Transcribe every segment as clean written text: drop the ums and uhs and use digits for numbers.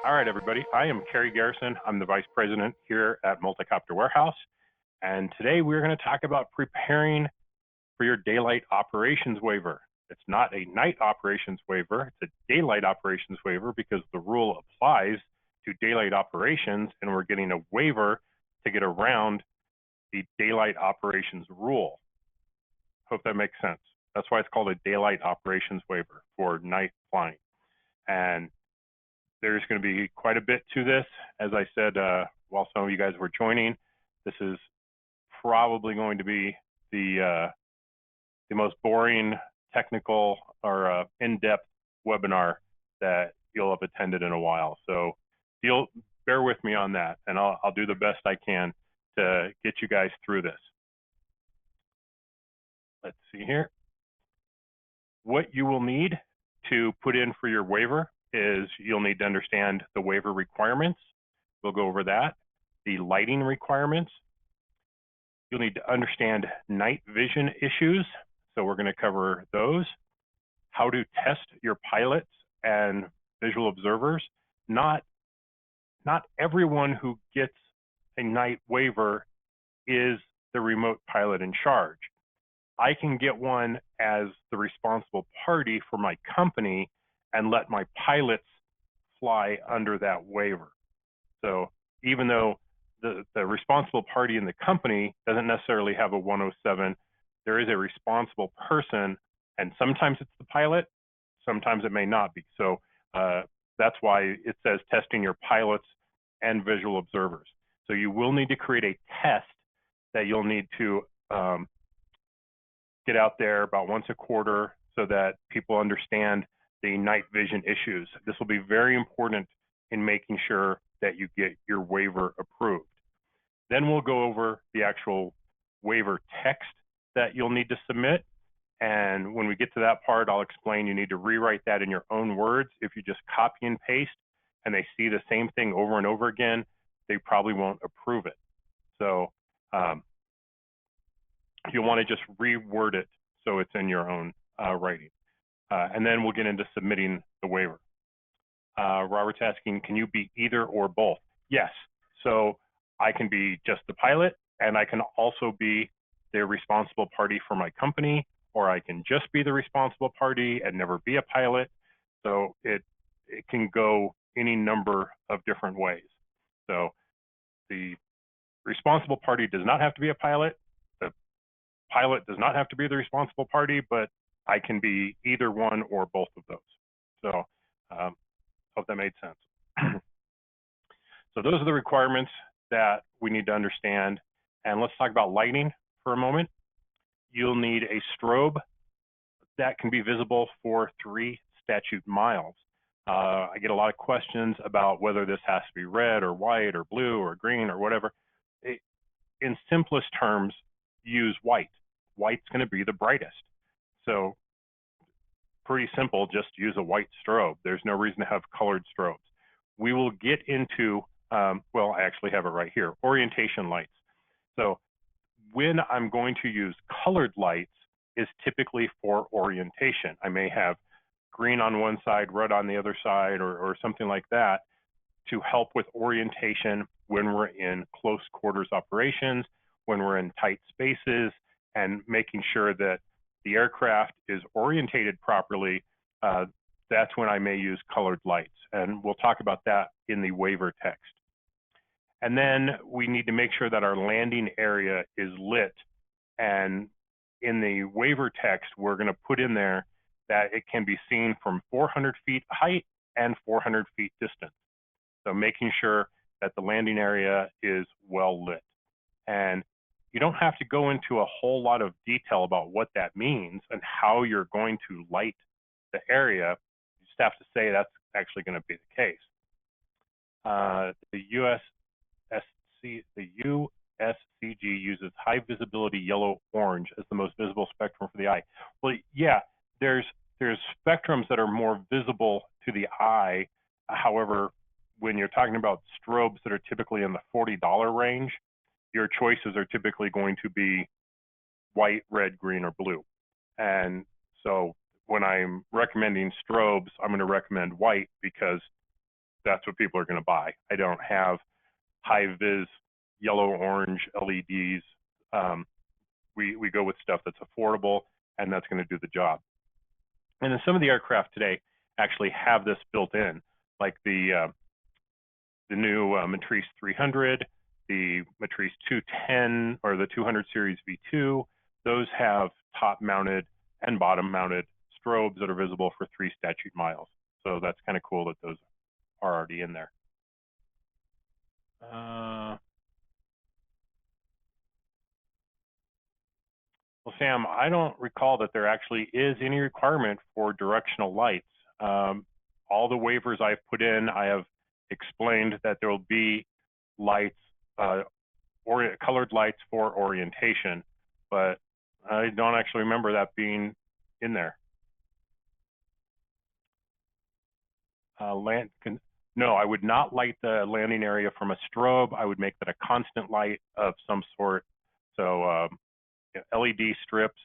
All right, everybody. I am Kerry Garrison. I'm the Vice President here at Multicopter Warehouse. And today we're going to talk about preparing for your Daylight Operations Waiver. It's not a night operations waiver. It's a daylight operations waiver because the rule applies to daylight operations, and we're getting a waiver to get around the daylight operations rule. Hope that makes sense. That's why it's called a daylight operations waiver for night flying. And there's going to be quite a bit to this. As I said, while some of you guys were joining, this is probably going to be the most boring, technical, or in-depth webinar that you'll have attended in a while. So bear with me on that, and I'll do the best I can to get you guys through this. Let's see here. What you will need to put in for your waiver is you'll need to understand the waiver requirements. We'll go over that. The lighting requirements. You'll need to understand night vision issues. So we're going to cover those. How to test your pilots and visual observers. Not everyone who gets a night waiver is the remote pilot in charge. I can get one as the responsible party for my company and let my pilots fly under that waiver. So even though the responsible party in the company doesn't necessarily have a 107, there is a responsible person, and sometimes it's the pilot, sometimes it may not be. So that's why it says testing your pilots and visual observers. So you will need to create a test that you'll need to get out there about once a quarter so that people understand the night vision issues. This will be very important in making sure that you get your waiver approved. Then we'll go over the actual waiver text that you'll need to submit. And when we get to that part, I'll explain you need to rewrite that in your own words. If you just copy and paste and they see the same thing over and over again, they probably won't approve it. So you'll want to just reword it so it's in your own writing. And then we'll get into submitting the waiver. Robert's asking, can you be either or both? Yes. So I can be just the pilot, and I can also be the responsible party for my company, or I can just be the responsible party and never be a pilot. So it can go any number of different ways. So the responsible party does not have to be a pilot. The pilot does not have to be the responsible party, but I can be either one or both of those. So hope that made sense. So those are the requirements that we need to understand. And let's talk about lighting for a moment. You'll need a strobe that can be visible for 3 statute miles. I get a lot of questions about whether this has to be red or white or blue or green or whatever. In simplest terms, use white. White's going to be the brightest. So pretty simple, just use a white strobe. There's no reason to have colored strobes. We will get into, well, I actually have it right here, orientation lights. So when I'm going to use colored lights is typically for orientation. I may have green on one side, red on the other side, or something like that to help with orientation when we're in close quarters operations, when we're in tight spaces, and making sure that the aircraft is orientated properly. That's when I may use colored lights. And we'll talk about that in the waiver text. And then we need to make sure that our landing area is lit. And in the waiver text, we're going to put in there that it can be seen from 400 feet height and 400 feet distance. So making sure that the landing area is well lit. And you don't have to go into a whole lot of detail about what that means and how you're going to light the area. You just have to say that's actually going to be the case. The USCG uses high visibility yellow-orange as the most visible spectrum for the eye. Well, yeah, there's spectrums that are more visible to the eye. However, when you're talking about strobes that are typically in the $40 range, your choices are typically going to be white, red, green, or blue. And so when I'm recommending strobes, I'm going to recommend white because that's what people are going to buy. I don't have high-vis yellow-orange LEDs. We go with stuff that's affordable, and that's going to do the job. And then some of the aircraft today actually have this built in, like the new Matrice 300, the Matrice 210, or the 200 series V2. Those have top-mounted and bottom-mounted strobes that are visible for 3 statute miles. So that's kind of cool that those are already in there. Well, Sam, I don't recall that there actually is any requirement for directional lights. All the waivers I've put in, I have explained that there will be lights, or colored lights for orientation, but I don't actually remember that being in there. No, I would not light the landing area from a strobe. I would make that a constant light of some sort. So LED strips,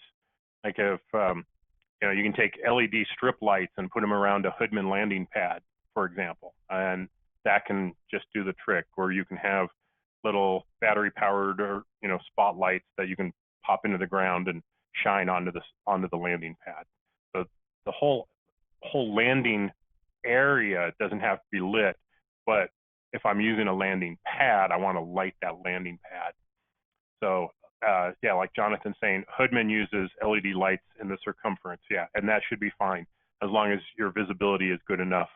like if you can take LED strip lights and put them around a Hoodman landing pad, for example, and that can just do the trick. Or you can have little battery-powered or spotlights that you can pop into the ground and shine onto the landing pad. So the whole landing area doesn't have to be lit, but if I'm using a landing pad, I want to light that landing pad. So yeah, like Jonathan's saying, Hoodman uses LED lights in the circumference, yeah, and that should be fine as long as your visibility is good enough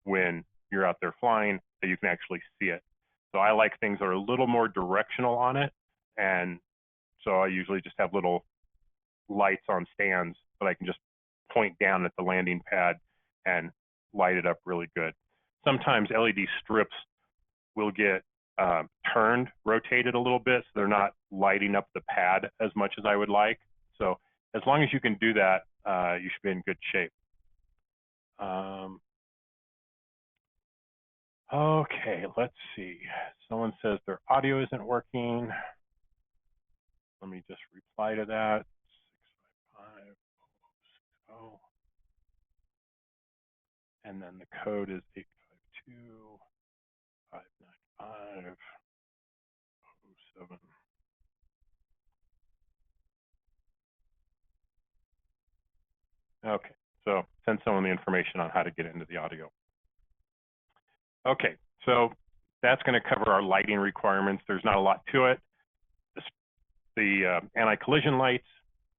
when you're out there flying that you can actually see it. So I like things that are a little more directional on it, and so I usually just have little lights on stands that I can just point down at the landing pad and light it up really good. Sometimes LED strips will get rotated a little bit, so they're not lighting up the pad as much as I would like. So as long as you can do that, you should be in good shape. Okay, let's see. Someone says their audio isn't working. Let me just reply to that. 655-060. And then the code is 852-595-07. Okay, so send someone the information on how to get into the audio. Okay, so that's going to cover our lighting requirements. There's not a lot to it. The anti-collision lights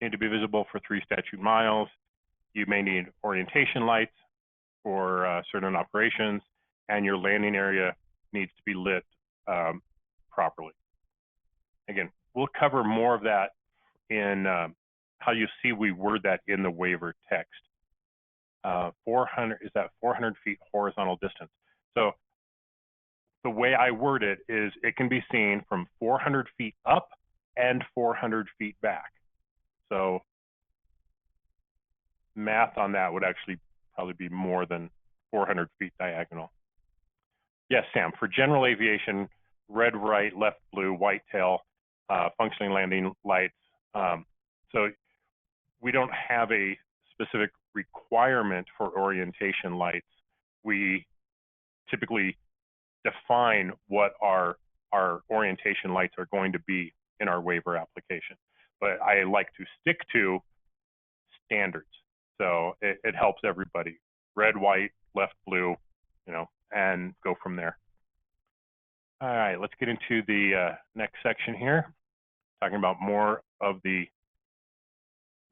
need to be visible for 3 statute miles. You may need orientation lights for certain operations, and your landing area needs to be lit properly. Again, we'll cover more of that in how you see we word that in the waiver text. 400 is that 400 feet horizontal distance. So the way I word it is it can be seen from 400 feet up and 400 feet back. So math on that would actually probably be more than 400 feet diagonal. Yes, Sam, for general aviation, red right, left blue, white tail, functioning landing lights. So we don't have a specific requirement for orientation lights. We typically define what our orientation lights are going to be in our waiver application. But I like to stick to standards. So it helps everybody. Red, white, left, blue, and go from there. All right, let's get into the next section here, talking about more of the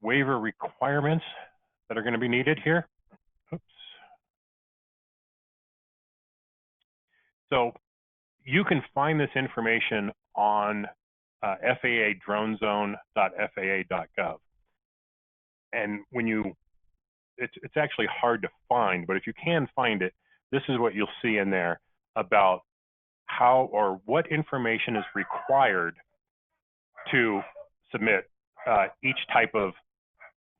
waiver requirements that are going to be needed here. Oops. So you can find this information on FAAdronezone.faa.gov. And when it's actually hard to find, but if you can find it, this is what you'll see in there about how or what information is required to submit each type of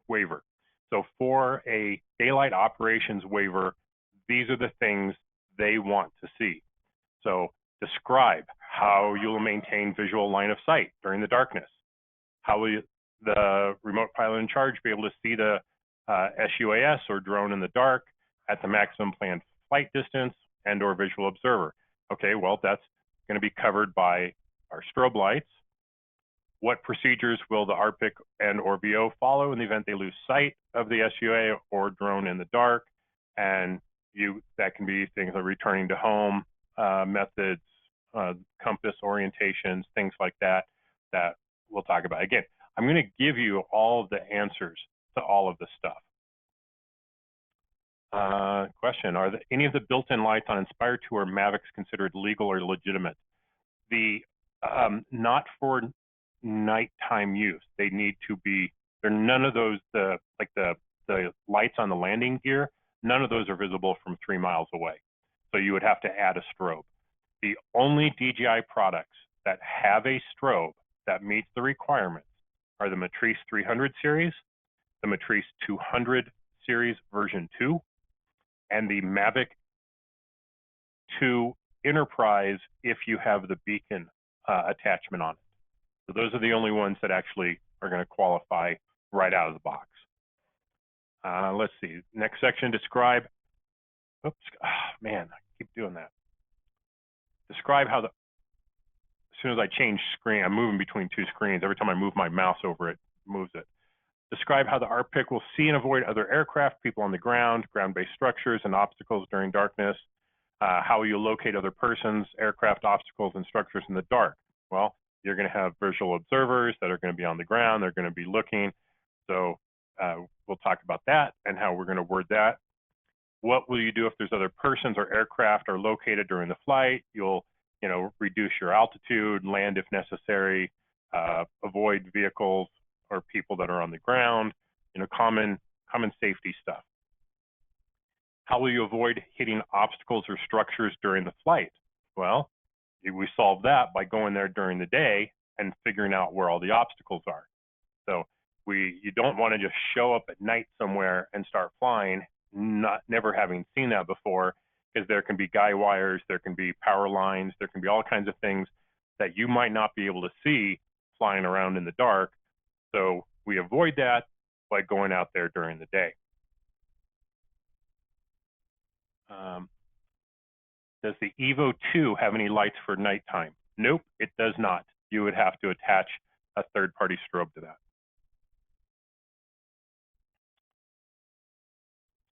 waiver. So for a Daylight Operations Waiver, these are the things they want to see. So describe how you'll maintain visual line of sight during the darkness. How will the remote pilot in charge be able to see the SUAS or drone in the dark at the maximum planned flight distance and or visual observer. Okay, well, that's going to be covered by our strobe lights. What procedures will the RPIC and or VO follow in the event they lose sight of the SUA or drone in the dark? And that can be things like returning to home methods, compass orientations, things like that we'll talk about. Again, I'm going to give you all of the answers to all of this stuff. Question, are any of the built-in lights on Inspire 2 or Mavics considered legal or legitimate? Not for nighttime use. They need to be, they're none of those, the lights on the landing gear, none of those are visible from 3 miles away. So you would have to add a strobe. The only DJI products that have a strobe that meets the requirements are the Matrice 300 series, the Matrice 200 series version 2, and the Mavic 2 Enterprise if you have the beacon attachment on it. So those are the only ones that actually are going to qualify right out of the box. Let's see, next section, describe, oops, oh, man, I keep doing that. Describe how as soon as I change screen, I'm moving between 2 screens. Every time I move my mouse over it, moves it. Describe how the RPIC will see and avoid other aircraft, people on the ground, ground-based structures, and obstacles during darkness. How will you locate other persons, aircraft, obstacles, and structures in the dark? Well, you're going to have visual observers that are going to be on the ground. They're going to be looking. So we'll talk about that and how we're going to word that. What will you do if there's other persons or aircraft are located during the flight? You'll, reduce your altitude, land if necessary, avoid vehicles or people that are on the ground, common safety stuff. How will you avoid hitting obstacles or structures during the flight? Well, we solve that by going there during the day and figuring out where all the obstacles are. So you don't want to just show up at night somewhere and start flying, never having seen that before, because there can be guy wires, there can be power lines, there can be all kinds of things that you might not be able to see flying around in the dark. So we avoid that by going out there during the day. Does the Evo 2 have any lights for nighttime? Nope, it does not. You would have to attach a third-party strobe to that.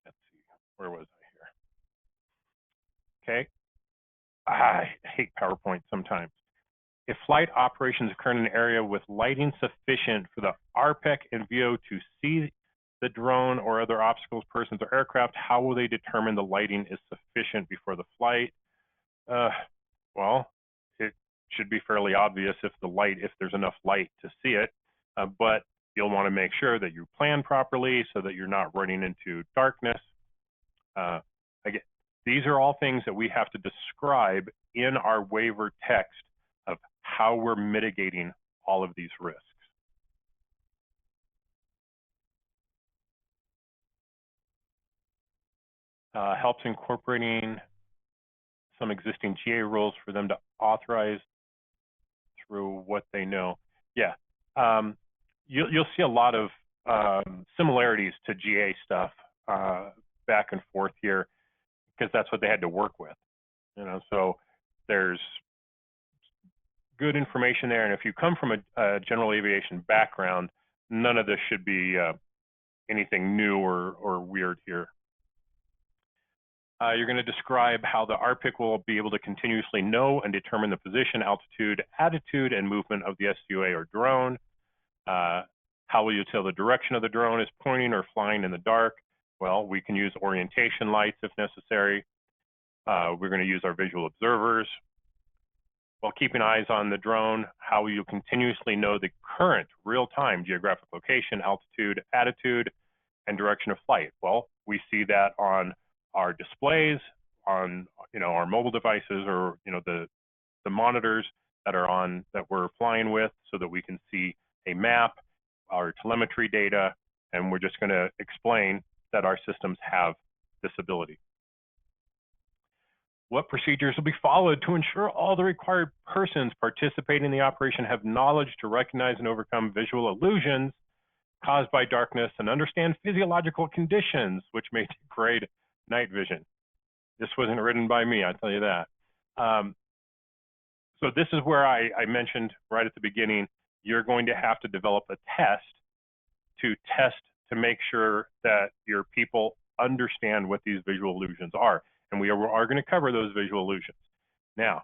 Let's see, where was I here? Okay, I hate PowerPoint sometimes. If flight operations occur in an area with lighting sufficient for the RPEC and VO to see the drone or other obstacles, persons, or aircraft, how will they determine the lighting is sufficient before the flight? Well, it should be fairly obvious if there's enough light to see it, but you'll want to make sure that you plan properly so that you're not running into darkness. Again, these are all things that we have to describe in our waiver text of how we're mitigating all of these risks. Helps incorporating some existing GA rules for them to authorize through what they know. Yeah, you'll see a lot of similarities to GA stuff back and forth here, because that's what they had to work with. So there's good information there, and if you come from a general aviation background, none of this should be anything new or weird here. You're going to describe how the RPIC will be able to continuously know and determine the position, altitude, attitude, and movement of the SUA or drone. How will you tell the direction of the drone is pointing or flying in the dark? Well, we can use orientation lights if necessary. We're going to use our visual observers. While keeping eyes on the drone, how will you continuously know the current real-time geographic location, altitude, attitude, and direction of flight? Well, we see that on our displays, on our mobile devices, or the monitors that we're flying with, so that we can see a map, our telemetry data, and we're just going to explain that our systems have this ability. What procedures will be followed to ensure all the required persons participating in the operation have knowledge to recognize and overcome visual illusions caused by darkness and understand physiological conditions which may degrade night vision? This wasn't written by me, I'll tell you that. So this is where I mentioned right at the beginning, you're going to have to develop a test to make sure that your people understand what these visual illusions are. And we are going to cover those visual illusions. Now,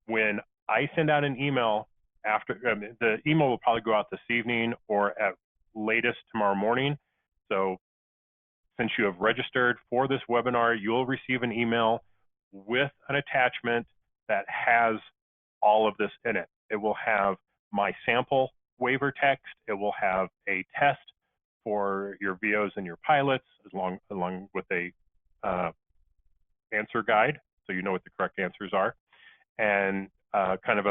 when I send out an email after, the email will probably go out this evening or at latest tomorrow morning. So since you have registered for this webinar, you'll receive an email with an attachment that has all of this in it. It will have my sample waiver text. It will have a test for your VOs and your pilots, along with a answer guide, so you know what the correct answers are, and kind of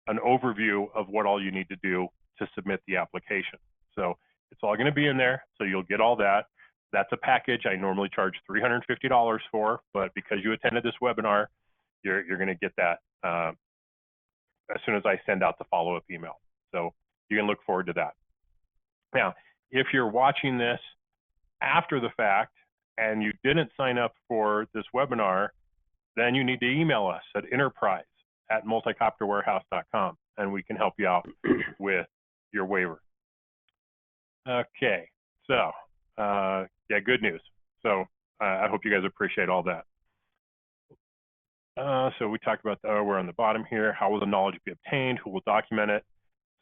an overview of what all you need to do to submit the application. So it's all going to be in there, so you'll get all that. That's a package I normally charge $350 for, but because you attended this webinar, you're going to get that as soon as I send out the follow-up email. So you can look forward to that. Now, if you're watching this after the fact and you didn't sign up for this webinar, then you need to email us at enterprise@multicopterwarehouse.com, and we can help you out with your waiver. Okay, so yeah, good news. So I hope you guys appreciate all that. So we talked about we're on the bottom here. How will the knowledge be obtained? Who will document it?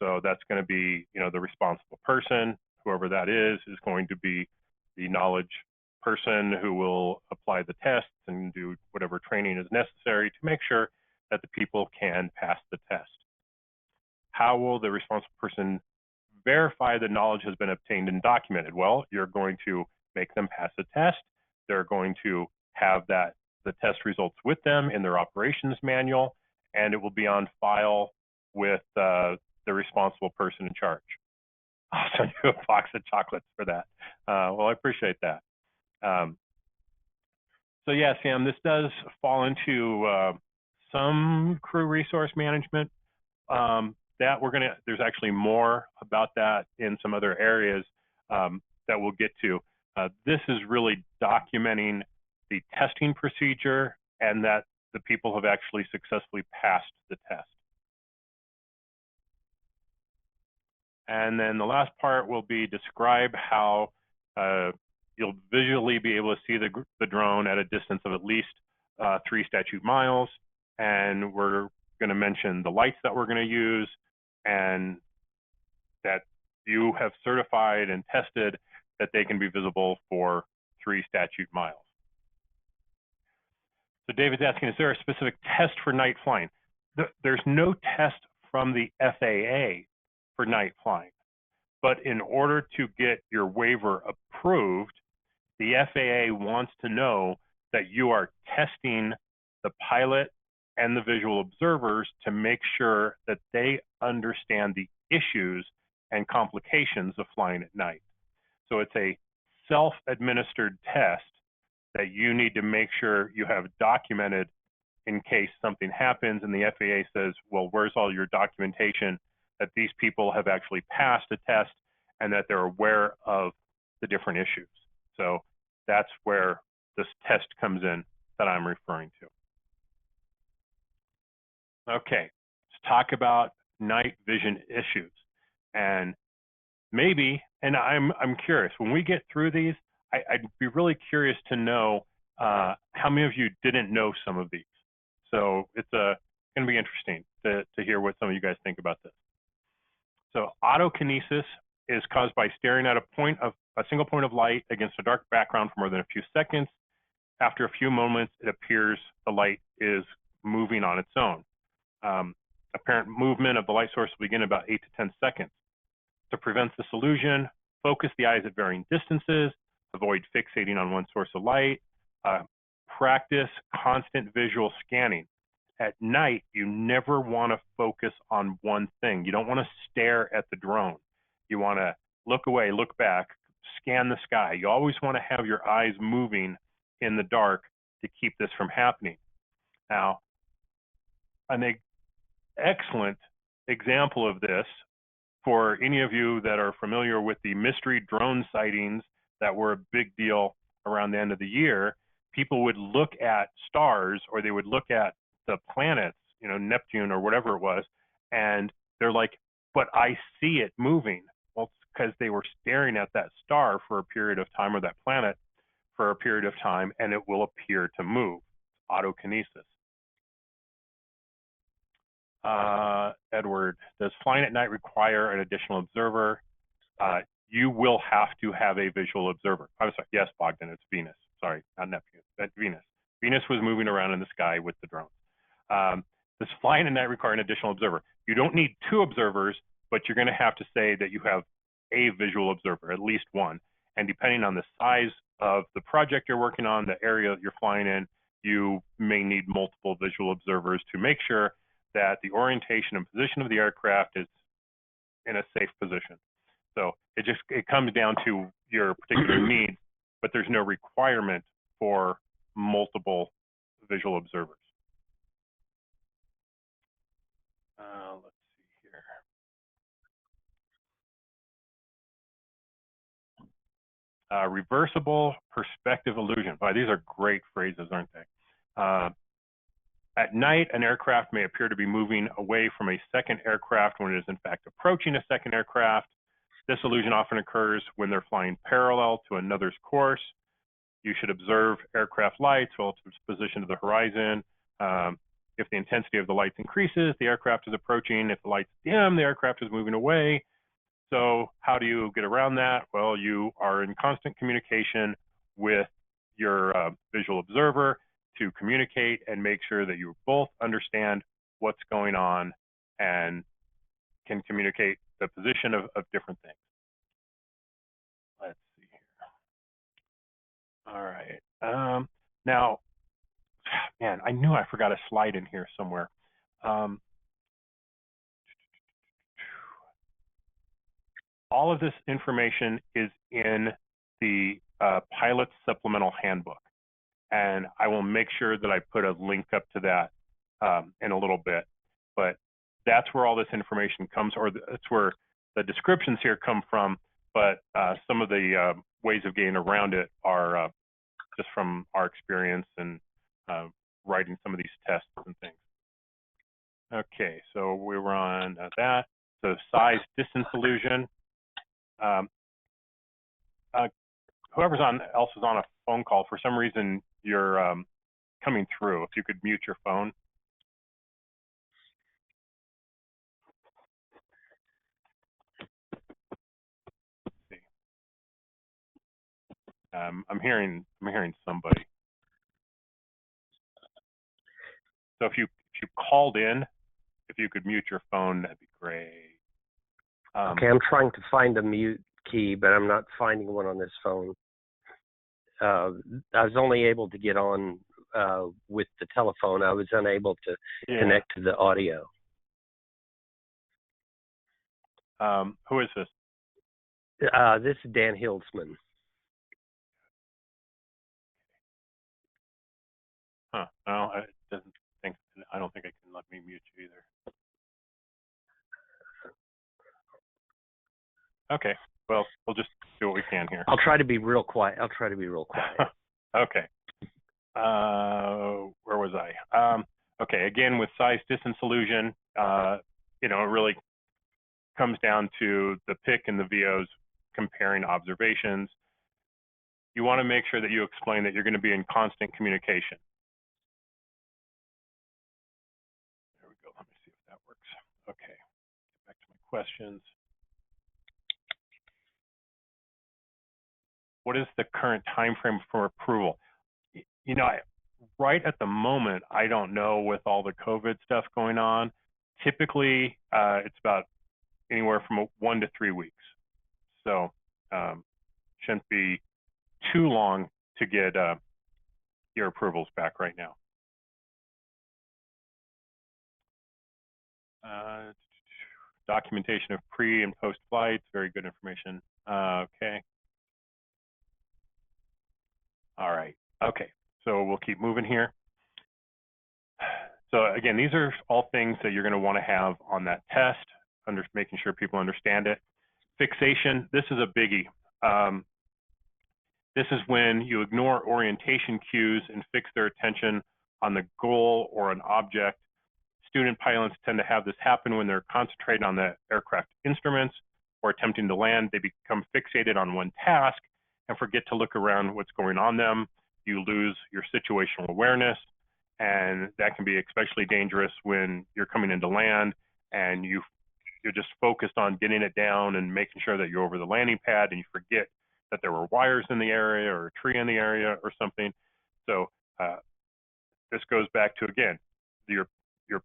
So that's going to be, the responsible person. Whoever that is going to be the knowledge person who will apply the tests and do whatever training is necessary to make sure that the people can pass the test. How will the responsible person verify the knowledge has been obtained and documented? Well, you're going to make them pass the test. They're going to have the test results with them in their operations manual, and it will be on file with the responsible person in charge. I'll send you a box of chocolates for that. Well, I appreciate that. So yeah, Sam, this does fall into some crew resource management. There's actually more about that in some other areas that we'll get to. This is really documenting the testing procedure and that the people have actually successfully passed the test. And then the last part will be describe how you'll visually be able to see the drone at a distance of at least 3 statute miles. And we're going to mention the lights that we're going to use and that you have certified and tested that they can be visible for 3 statute miles. So David's asking, is there a specific test for night flying? There's no test from the FAA for night flying. But in order to get your waiver approved, the FAA wants to know that you are testing the pilot and the visual observers to make sure that they understand the issues and complications of flying at night. So it's a self-administered test that you need to make sure you have documented in case something happens and the FAA says, well, where's all your documentation that these people have actually passed a test and that they're aware of the different issues. So that's where this test comes in that I'm referring to. Okay, let's talk about night vision issues. And maybe, and I'm curious, when we get through these, I'd be really curious to know how many of you didn't know some of these. So it's going to be interesting to hear what some of you guys think about this. So autokinesis is caused by staring at a single point of light against a dark background for more than a few seconds. After a few moments, it appears the light is moving on its own. Apparent movement of the light source will begin about 8 to 10 seconds. To prevent this illusion, focus the eyes at varying distances, avoid fixating on one source of light, practice constant visual scanning. At night, you never want to focus on one thing. You don't want to stare at the drone. You want to look away, look back, scan the sky. You always want to have your eyes moving in the dark to keep this from happening. Now, an excellent example of this for any of you that are familiar with the mystery drone sightings that were a big deal around the end of the year people would look at stars, or they would look at the planets, you know, Neptune or whatever it was, and they're like, but I see it moving. Well, it's because they were staring at that star for a period of time, or that planet for a period of time, and it will appear to move. Autokinesis. Edward, does flying at night require an additional observer? You will have to have a visual observer. I'm sorry, yes, Bogdan, it's Venus. Sorry, not Neptune, that's Venus. Venus was moving around in the sky with the drone. Does flying at night require an additional observer? You don't need 2 observers, but you're gonna have to say that you have a visual observer, at least one. And depending on the size of the project you're working on, the area that you're flying in, you may need multiple visual observers to make sure that the orientation and position of the aircraft is in a safe position. So it comes down to your particular needs, but there's no requirement for multiple visual observers. Let's see here. Reversible perspective illusion. Wow, these are great phrases, aren't they? At night, an aircraft may appear to be moving away from a second aircraft when it is in fact approaching a second aircraft. This illusion often occurs when they're flying parallel to another's course. You should observe aircraft lights relative to position to the horizon. If the intensity of the lights increases, the aircraft is approaching. If the lights dim, the aircraft is moving away. So how do you get around that? Well, you are in constant communication with your visual observer to communicate and make sure that you both understand what's going on and can communicate the position of different things. Let's see here. All right. Now, man, I knew I forgot a slide in here somewhere. All of this information is in the pilot supplemental handbook. And I will make sure that I put a link up to that in a little bit. But that's where all this information comes, or that's where the descriptions here come from. But some of the ways of getting around it are just from our experience and writing some of these tests and things. Okay, so we were on that. So size distance illusion. Whoever's else is on a phone call, for some reason you're coming through. If you could mute your phone. Let's see. I'm hearing somebody. So if you called in, if you could mute your phone, that'd be great. Okay, I'm trying to find a mute key, but I'm not finding one on this phone. I was only able to get on with the telephone. I was unable to connect to the audio. Who is this? This is Dan Hildsman. Huh? No, I don't think it can let me mute you either. Okay. Well, we'll just do what we can here. I'll try to be real quiet. Okay. Where was I? Okay. Again, with size distance illusion, it really comes down to the PIC and the VOs comparing observations. You want to make sure that you explain that you're going to be in constant communication. There we go. Let me see if that works. Okay. Get back to my questions. What is the current time frame for approval? Right at the moment, I don't know with all the COVID stuff going on. Typically, it's about anywhere from 1 to 3 weeks. So shouldn't be too long to get your approvals back right now. Documentation of pre and post flights, very good information. Okay. All right. Okay. So we'll keep moving here. So again, these are all things that you're going to want to have on that test, making sure people understand it. Fixation, this is a biggie. This is when you ignore orientation cues and fix their attention on the goal or an object. Student pilots tend to have this happen when they're concentrating on the aircraft instruments or attempting to land. They become fixated on one task and forget to look around what's going on them. You lose your situational awareness, and that can be especially dangerous when you're coming into land and you're just focused on getting it down and making sure that you're over the landing pad, and you forget that there were wires in the area or a tree in the area or something. So this goes back to, again, your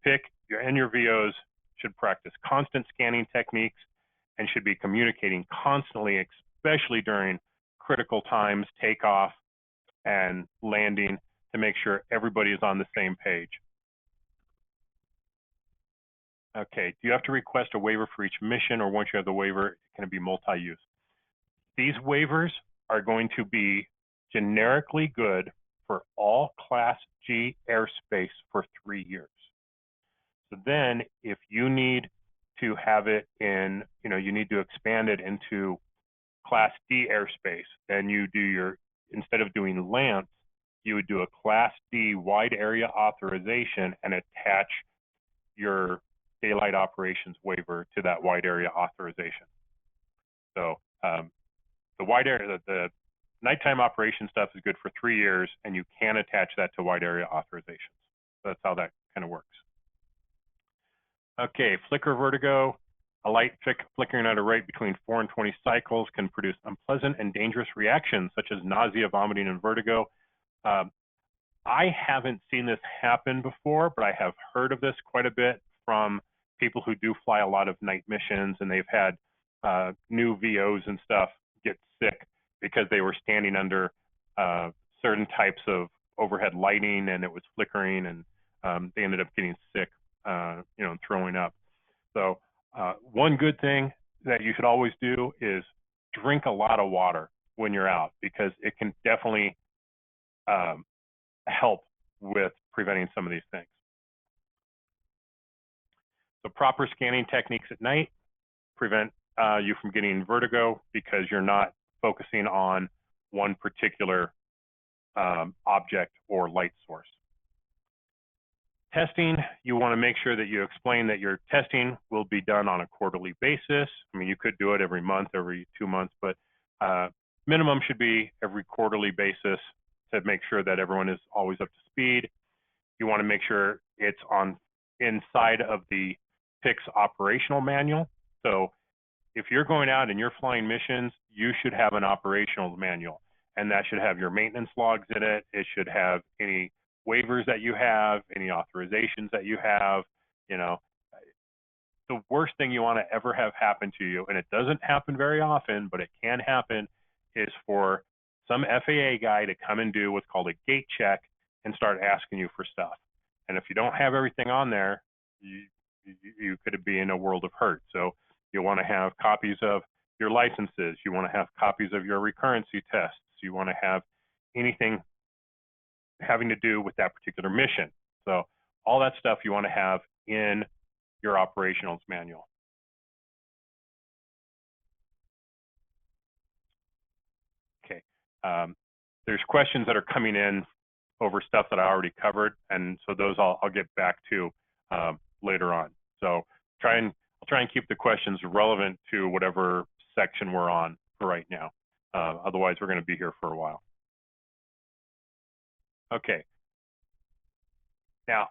PIC and your VOs should practice constant scanning techniques and should be communicating constantly, especially during critical times, takeoff and landing, to make sure everybody is on the same page. Okay, do you have to request a waiver for each mission, or once you have the waiver, can it be multi-use? These waivers are going to be generically good for all Class G airspace for 3 years. So then if you need to have it in, you need to expand it into Class D airspace, then you do instead of doing LAMPs, you would do a Class D wide area authorization and attach your Daylight Operations Waiver to that wide area authorization. So the wide area, the nighttime operation stuff is good for 3 years, and you can attach that to wide area authorizations. So that's how that kind of works. Okay, flicker vertigo. A light flickering at a rate between 4 and 20 cycles can produce unpleasant and dangerous reactions such as nausea, vomiting, and vertigo. I haven't seen this happen before, but I have heard of this quite a bit from people who do fly a lot of night missions, and they've had new VOs and stuff get sick because they were standing under certain types of overhead lighting and it was flickering, and they ended up getting sick, and throwing up. So one good thing that you should always do is drink a lot of water when you're out, because it can definitely help with preventing some of these things. So proper scanning techniques at night prevent you from getting vertigo because you're not focusing on one particular object or light source. Testing, you want to make sure that you explain that your testing will be done on a quarterly basis. I mean, you could do it every month, every 2 months, but minimum should be every quarterly basis to make sure that everyone is always up to speed. You want to make sure it's inside of the PIC's operational manual. So if you're going out and you're flying missions, you should have an operational manual, and that should have your maintenance logs in it. It should have any waivers that you have, any authorizations that you have. The worst thing you want to ever have happen to you, and it doesn't happen very often, but it can happen, is for some FAA guy to come and do what's called a gate check and start asking you for stuff. And if you don't have everything on there, you could be in a world of hurt. So you want to have copies of your licenses. You want to have copies of your recurrency tests. You want to have anything having to do with that particular mission. So all that stuff you want to have in your operationals manual. Okay, there's questions that are coming in over stuff that I already covered, and so those I'll get back to later on. So I'll try and keep the questions relevant to whatever section we're on for right now. Otherwise, we're going to be here for a while. Okay. Now,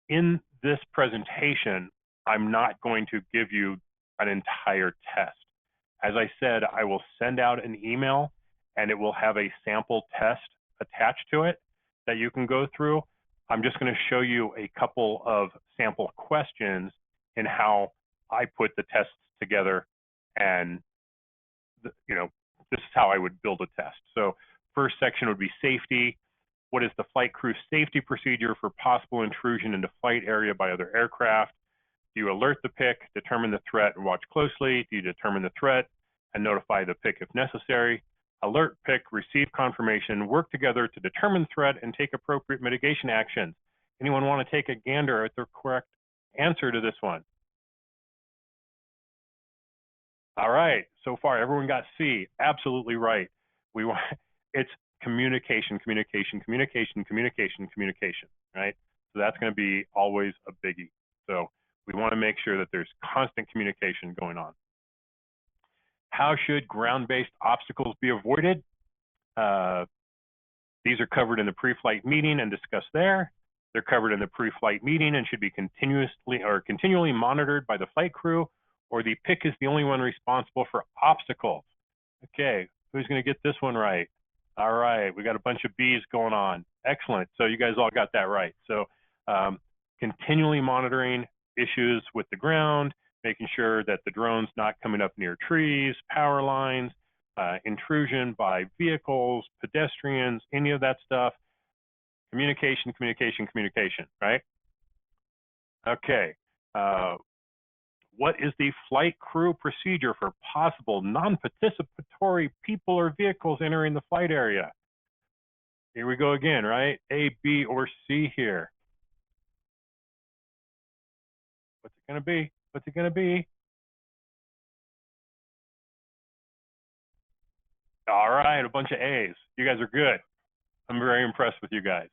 in this presentation, I'm not going to give you an entire test. As I said, I will send out an email and it will have a sample test attached to it that you can go through. I'm just going to show you a couple of sample questions in how I put the tests together, and this is how I would build a test. So first section would be safety. What is the flight crew safety procedure for possible intrusion into flight area by other aircraft? Do you alert the PIC, determine the threat, and watch closely? Do you determine the threat and notify the PIC if necessary? Alert PIC, receive confirmation, work together to determine threat and take appropriate mitigation actions. Anyone want to take a gander at the correct answer to this one? All right, so far everyone got C. Absolutely right. it's communication, communication, communication, communication, communication, right? So that's going to be always a biggie. So we want to make sure that there's constant communication going on. How should ground-based obstacles be avoided? These are covered in the pre-flight meeting and discussed there. They're covered in the pre-flight meeting and should be continually monitored by the flight crew, or the PIC is the only one responsible for obstacles. Okay, who's going to get this one right? All right, we got a bunch of B's going on. Excellent. So you guys all got that right. So continually monitoring issues with the ground, making sure that the drone's not coming up near trees, power lines, intrusion by vehicles, pedestrians, any of that stuff. Communication, communication, communication, right? Okay. What is the flight crew procedure for possible non-participatory people or vehicles entering the flight area? Here we go again, right? A, B, or C here. What's it going to be? What's it going to be? All right, a bunch of A's. You guys are good. I'm very impressed with you guys.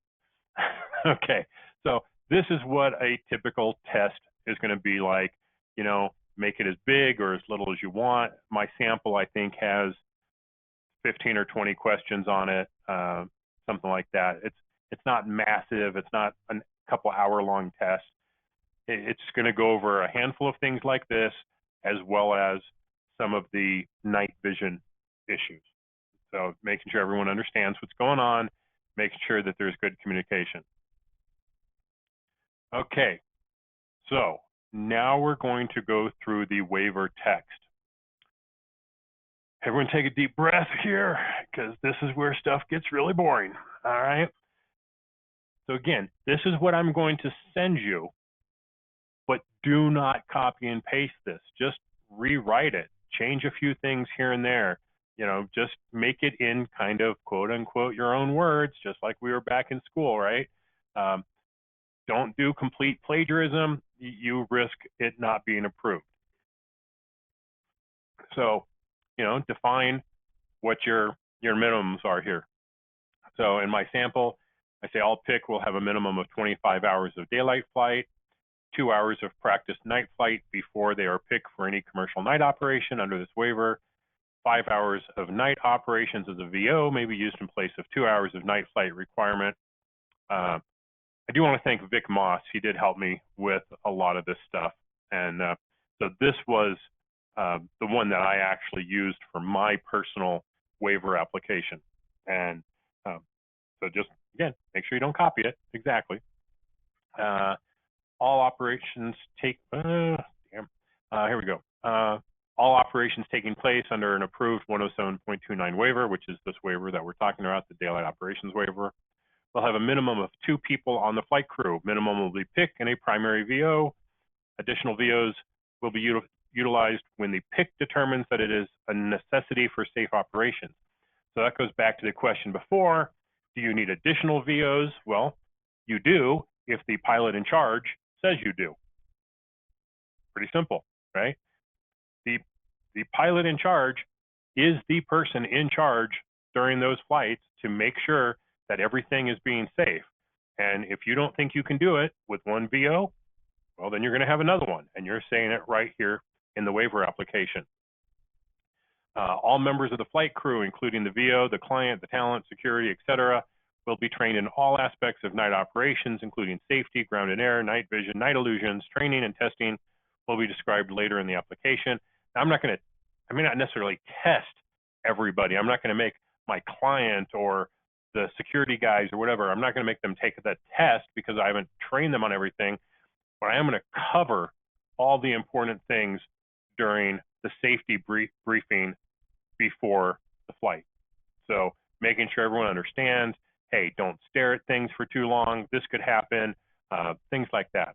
Okay, so this is what a typical test is going to be like. You know, make it as big or as little as you want. My sample, I think, has 15 or 20 questions on it, something like that. It's not massive. It's not a couple hour-long test. It's going to go over a handful of things like this, as well as some of the night vision issues. So making sure everyone understands what's going on, making sure that there's good communication. Okay, so now we're going to go through the waiver text. Everyone take a deep breath here, because this is where stuff gets really boring, all right? So again, this is what I'm going to send you, but do not copy and paste this. Just rewrite it, change a few things here and there. You know, just make it in kind of quote unquote your own words, just like we were back in school, right? Don't do complete plagiarism. You risk it not being approved. So, you know, define what your minimums are here. So in my sample, I say all PIC will have a minimum of 25 hours of daylight flight, 2 hours of practice night flight before they are PIC for any commercial night operation under this waiver. 5 hours of night operations as a VO may be used in place of 2 hours of night flight requirement. I do want to thank Vic Moss. He did help me with a lot of this stuff. And so this was the one that I actually used for my personal waiver application. And so just, again, make sure you don't copy it. Exactly. All operations take, here we go. All operations taking place under an approved 107.29 waiver, which is this waiver that we're talking about, the Daylight Operations Waiver, will have a minimum of 2 people on the flight crew. Minimum will be PIC and a primary VO. Additional VOs will be utilized when the PIC determines that it is a necessity for safe operations. So that goes back to the question before, do you need additional VOs? Well, you do if the pilot in charge says you do. Pretty simple, right? The pilot in charge is the person in charge during those flights to make sure that everything is being safe. And if you don't think you can do it with one VO, well, then you're going to have another one. And you're saying it right here in the waiver application. All members of the flight crew, including the VO, the client, the talent, security, etc., will be trained in all aspects of night operations, including safety, ground and air, night vision, night illusions. Training and testing will be described later in the application. Now, I may not necessarily test everybody. I'm not going to make my client or the security guys or whatever, I'm not going to make them take that test because I haven't trained them on everything, but I am going to cover all the important things during the safety briefing before the flight. So making sure everyone understands, hey, don't stare at things for too long. This could happen, things like that.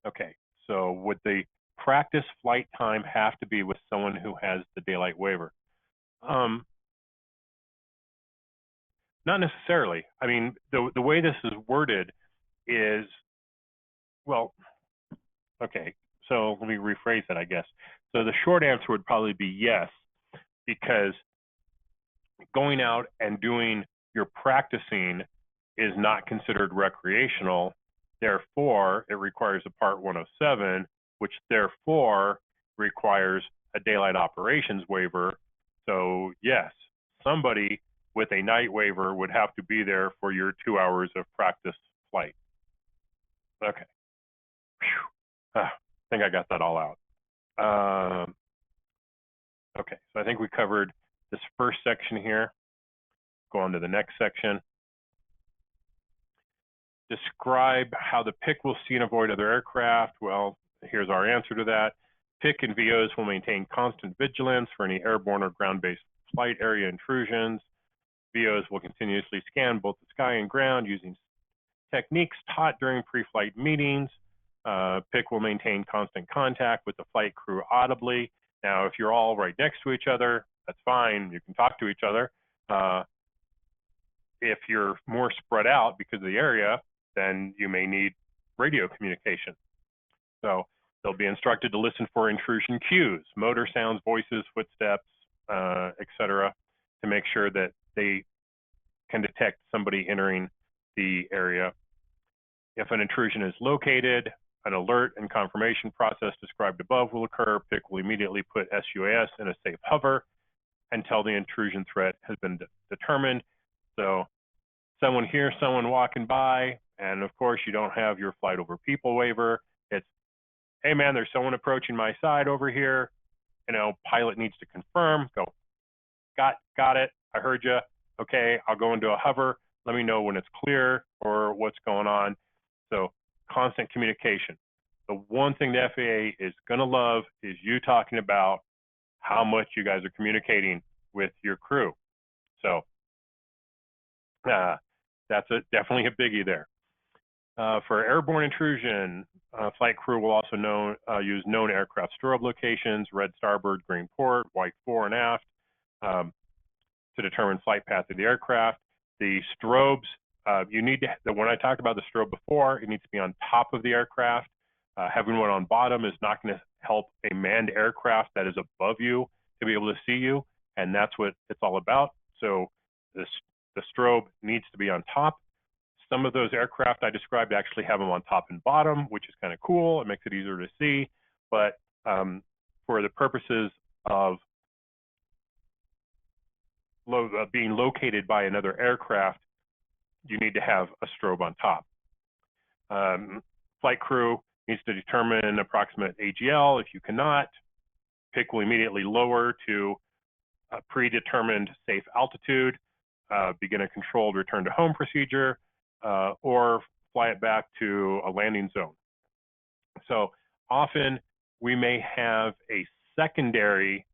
Okay, so would the practice flight time have to be with someone who has the daylight waiver? Not necessarily. I mean, the way this is worded is, well, okay, So let me rephrase that, I guess. So the short answer would probably be yes, because going out and doing your practicing is not considered recreational. Therefore, it requires a Part 107, which therefore requires a Daylight Operations Waiver. So yes, somebody with a night waiver would have to be there for your 2 hours of practice flight. Okay. I think I got that all out. Okay, so I think we covered this first section here. Go on to the next section. Describe how the PIC will see and avoid other aircraft. Well, here's our answer to that. PIC and VOs will maintain constant vigilance for any airborne or ground-based flight area intrusions. VOs will continuously scan both the sky and ground using techniques taught during pre-flight meetings. PIC will maintain constant contact with the flight crew audibly. Now, if you're all right next to each other, that's fine. You can talk to each other. If you're more spread out because of the area, then you may need radio communication. So they'll be instructed to listen for intrusion cues, motor sounds, voices, footsteps, etc., to make sure that they can detect somebody entering the area. If an intrusion is located, an alert and confirmation process described above will occur. PIC will immediately put SUAS in a safe hover until the intrusion threat has been determined. So someone hears someone walking by, and of course you don't have your flight over people waiver. It's, hey man, there's someone approaching my side over here. You know, pilot needs to confirm. Go, got it. I heard you. Okay, I'll go into a hover. Let me know when it's clear or what's going on. So constant communication. The one thing the FAA is going to love is you talking about how much you guys are communicating with your crew. So that's definitely a biggie there. For airborne intrusion, flight crew will also use known aircraft strobe locations, red starboard, green port, white fore and aft, to determine flight path of the aircraft. The strobes, you need to, when I talked about the strobe before, it needs to be on top of the aircraft. Having one on bottom is not going to help a manned aircraft that is above you to be able to see you, and that's what it's all about. So the strobe needs to be on top. Some of those aircraft I described actually have them on top and bottom, which is kind of cool. It makes it easier to see, but for the purposes of being located by another aircraft, you need to have a strobe on top. Flight crew needs to determine approximate AGL. If you cannot, PIC will immediately lower to a predetermined safe altitude, begin a controlled return to home procedure, or fly it back to a landing zone. So often we may have a secondary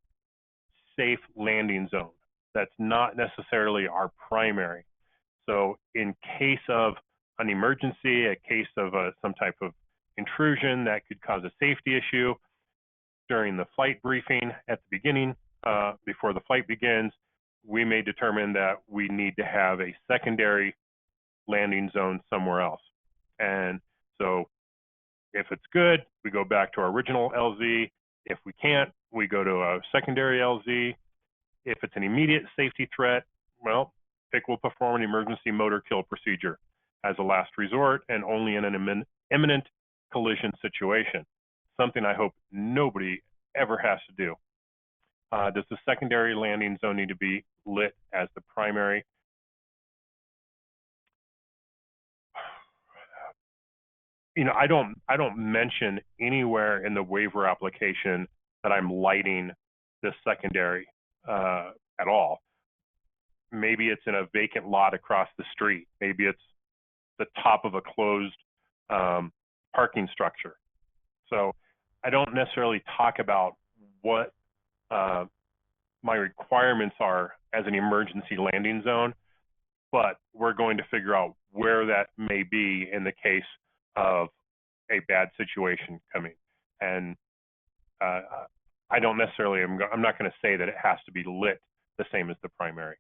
safe landing zone that's not necessarily our primary. So in case of an emergency, a case of some type of intrusion that could cause a safety issue, during the flight briefing at the beginning, before the flight begins, we may determine that we need to have a secondary landing zone somewhere else. And so if it's good, we go back to our original LZ. If we can't, we go to a secondary LZ. If it's an immediate safety threat, well, PIC will perform an emergency motor kill procedure as a last resort and only in an imminent collision situation, something I hope nobody ever has to do. Does the secondary landing zone need to be lit as the primary? You know, I don't mention anywhere in the waiver application that I'm lighting this secondary at all. Maybe it's in a vacant lot across the street. Maybe it's the top of a closed parking structure. So I don't necessarily talk about what my requirements are as an emergency landing zone, but we're going to figure out where that may be in the case of a bad situation coming. And I don't necessarily, I'm not going to say that it has to be lit the same as the primary.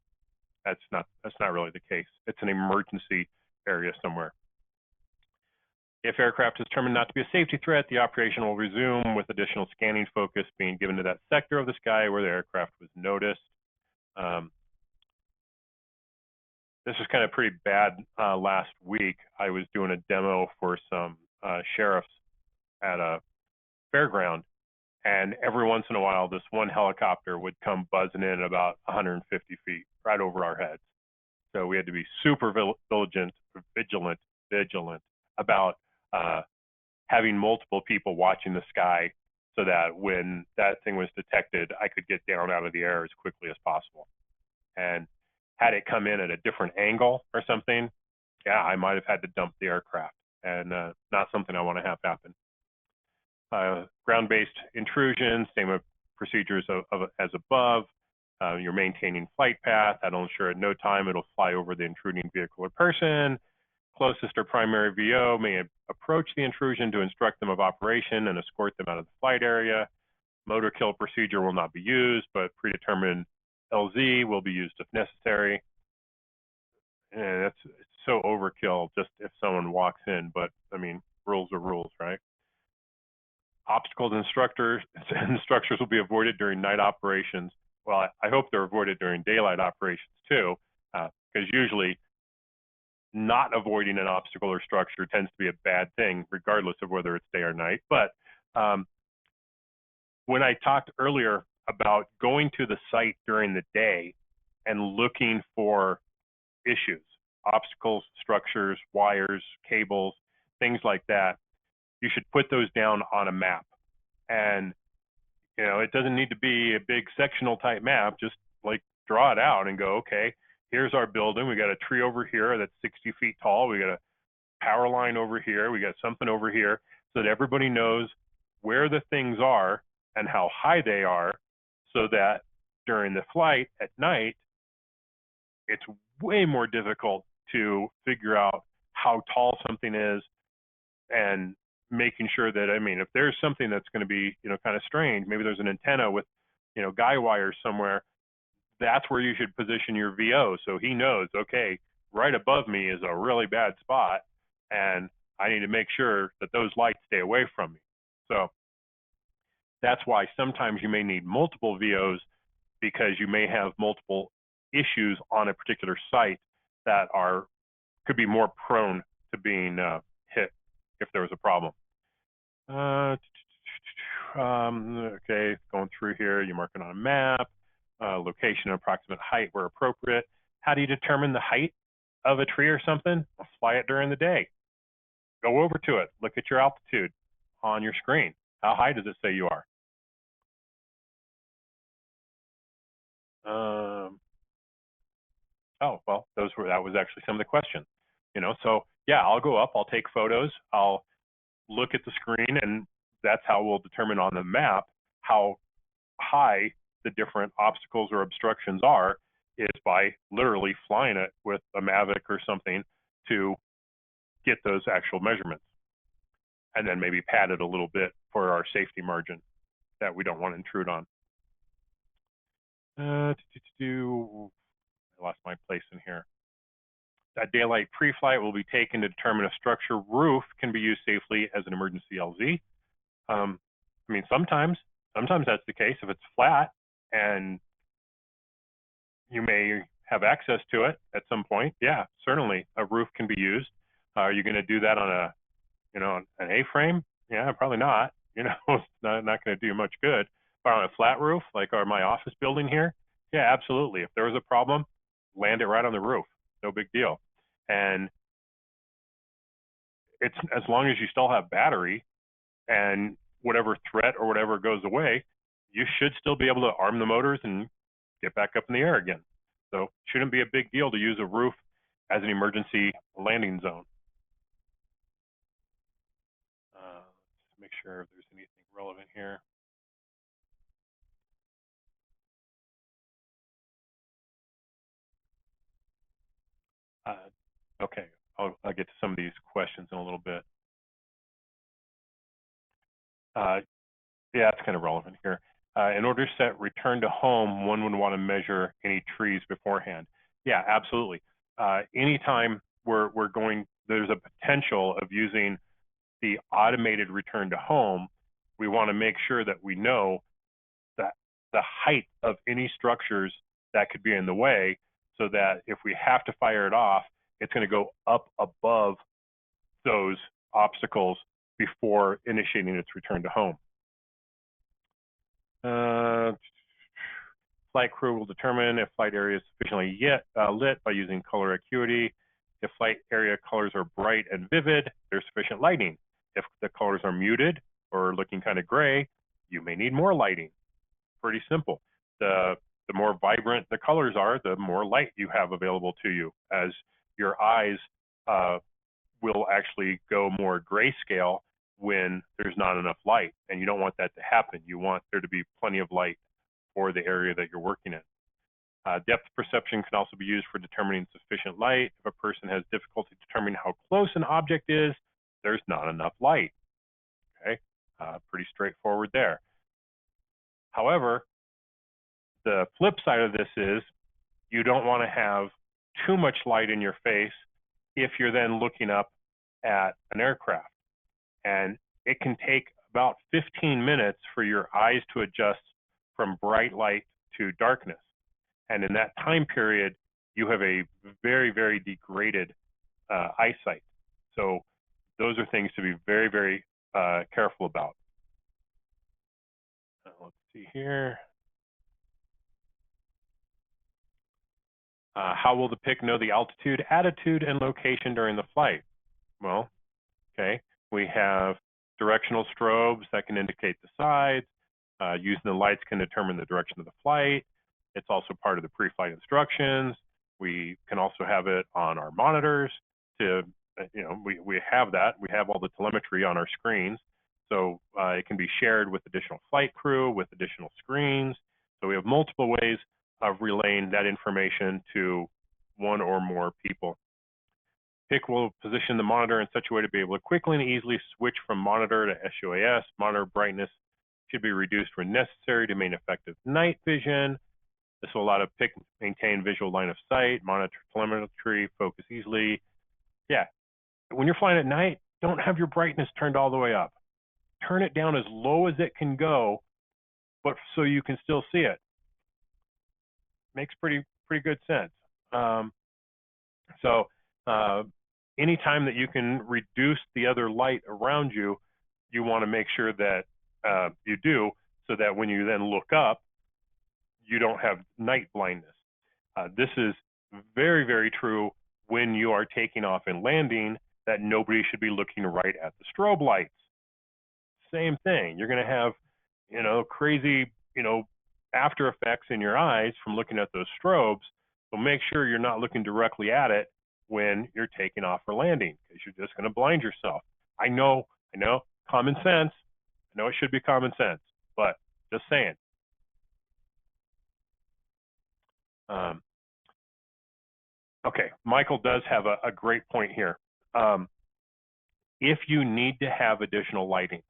That's not really the case. It's an emergency area somewhere. If aircraft is determined not to be a safety threat, the operation will resume with additional scanning focus being given to that sector of the sky where the aircraft was noticed. This was kind of pretty bad last week. I was doing a demo for some sheriffs at a fairground, and every once in a while, this one helicopter would come buzzing in about 150 feet right over our heads. So we had to be super vigilant about having multiple people watching the sky so that when that thing was detected, I could get down out of the air as quickly as possible. And had it come in at a different angle or something, yeah, I might have had to dump the aircraft, and not something I want to have happen. Ground-based intrusion, same procedures as above. You're maintaining flight path. That'll ensure at no time it'll fly over the intruding vehicle or person. Closest or primary VO may approach the intrusion to instruct them of operation and escort them out of the flight area. Motor kill procedure will not be used, but predetermined LZ will be used if necessary. And it's so overkill just if someone walks in, but I mean, rules are rules, right? Obstacles and structures will be avoided during night operations. Well, I hope they're avoided during daylight operations too, because usually not avoiding an obstacle or structure tends to be a bad thing, regardless of whether it's day or night. But when I talked earlier about going to the site during the day and looking for issues, obstacles, structures, wires, cables, things like that, you should put those down on a map. And, you know, it doesn't need to be a big sectional type map, just like draw it out and go, okay, here's our building. We got a tree over here that's 60 feet tall. We got a power line over here. We got something over here, so that everybody knows where the things are and how high they are, so that during the flight at night, it's way more difficult to figure out how tall something is, and making sure that, I mean, if there's something that's going to be, you know, kind of strange, maybe there's an antenna with, you know, guy wires somewhere, that's where you should position your VO, so he knows, okay, right above me is a really bad spot, and I need to make sure that those lights stay away from me. So that's why sometimes you may need multiple VOs, because you may have multiple issues on a particular site that could be more prone to being hit if there was a problem. Okay, going through here, you mark it on a map, location and approximate height where appropriate. How do you determine the height of a tree or something? Well, fly it during the day. Go over to it, look at your altitude on your screen. How high does it say you are? Oh, well, that was actually some of the questions. You know, so yeah, I'll go up, I'll take photos, I'll look at the screen, and that's how we'll determine on the map how high the different obstacles or obstructions are, is by literally flying it with a Mavic or something to get those actual measurements, and then maybe pad it a little bit for our safety margin that we don't want to intrude on. I lost my place in here. A daylight pre-flight will be taken to determine if structure roof can be used safely as an emergency LZ. I mean, sometimes that's the case. If it's flat and you may have access to it at some point, yeah, certainly a roof can be used. Are you going to do that on a, you know, an A-frame? Yeah, probably not. You know, it's not going to do much good. But on a flat roof, like my office building here, yeah, absolutely. If there was a problem, land it right on the roof. No big deal. And it's as long as you still have battery, and whatever threat or whatever goes away, you should still be able to arm the motors and get back up in the air again. So it shouldn't be a big deal to use a roof as an emergency landing zone. Let's make sure if there's anything relevant here. Okay, I'll get to some of these questions in a little bit. Yeah, it's kind of relevant here. In order to set return to home, one would want to measure any trees beforehand. Yeah, absolutely. Anytime we're going, there's a potential of using the automated return to home, we want to make sure that we know that the height of any structures that could be in the way, so that if we have to fire it off, it's going to go up above those obstacles before initiating its return to home. Flight crew will determine if flight area is sufficiently lit by using color acuity. If flight area colors are bright and vivid, there's sufficient lighting. If the colors are muted or looking kind of gray, you may need more lighting. Pretty simple. The more vibrant the colors are, the more light you have available to you, as your eyes will actually go more grayscale when there's not enough light, and you don't want that to happen. You want there to be plenty of light for the area that you're working in. Depth perception can also be used for determining sufficient light. If a person has difficulty determining how close an object is, there's not enough light. Okay, pretty straightforward there. However, the flip side of this is you don't want to have too much light in your face if you're then looking up at an aircraft. And it can take about 15 minutes for your eyes to adjust from bright light to darkness. And in that time period, you have a very, very degraded eyesight. So those are things to be very, very careful about. Let's see here. How will the PIC know the altitude, attitude, and location during the flight? Well, okay, we have directional strobes that can indicate the sides. Using the lights can determine the direction of the flight. It's also part of the pre-flight instructions. We can also have it on our monitors to, we have that. We have all the telemetry on our screens. So it can be shared with additional flight crew, with additional screens. So we have multiple ways of relaying that information to one or more people. PIC will position the monitor in such a way to be able to quickly and easily switch from monitor to SUAS. Monitor brightness should be reduced when necessary to maintain effective night vision. This will allow the PIC to maintain visual line of sight, monitor telemetry, focus easily. Yeah, when you're flying at night, don't have your brightness turned all the way up. Turn it down as low as it can go, but so you can still see it. Makes pretty good sense. Anytime that you can reduce the other light around you, you want to make sure that you do, so that when you then look up, you don't have night blindness. This is very, very true when you are taking off and landing, that nobody should be looking right at the strobe lights. Same thing. You're going to have, crazy, after effects in your eyes from looking at those strobes. So make sure you're not looking directly at it when you're taking off or landing, because you're just going to blind yourself. I know, common sense. I know it should be common sense, but just saying. Okay, Michael does have a great point here. If you need to have additional lighting,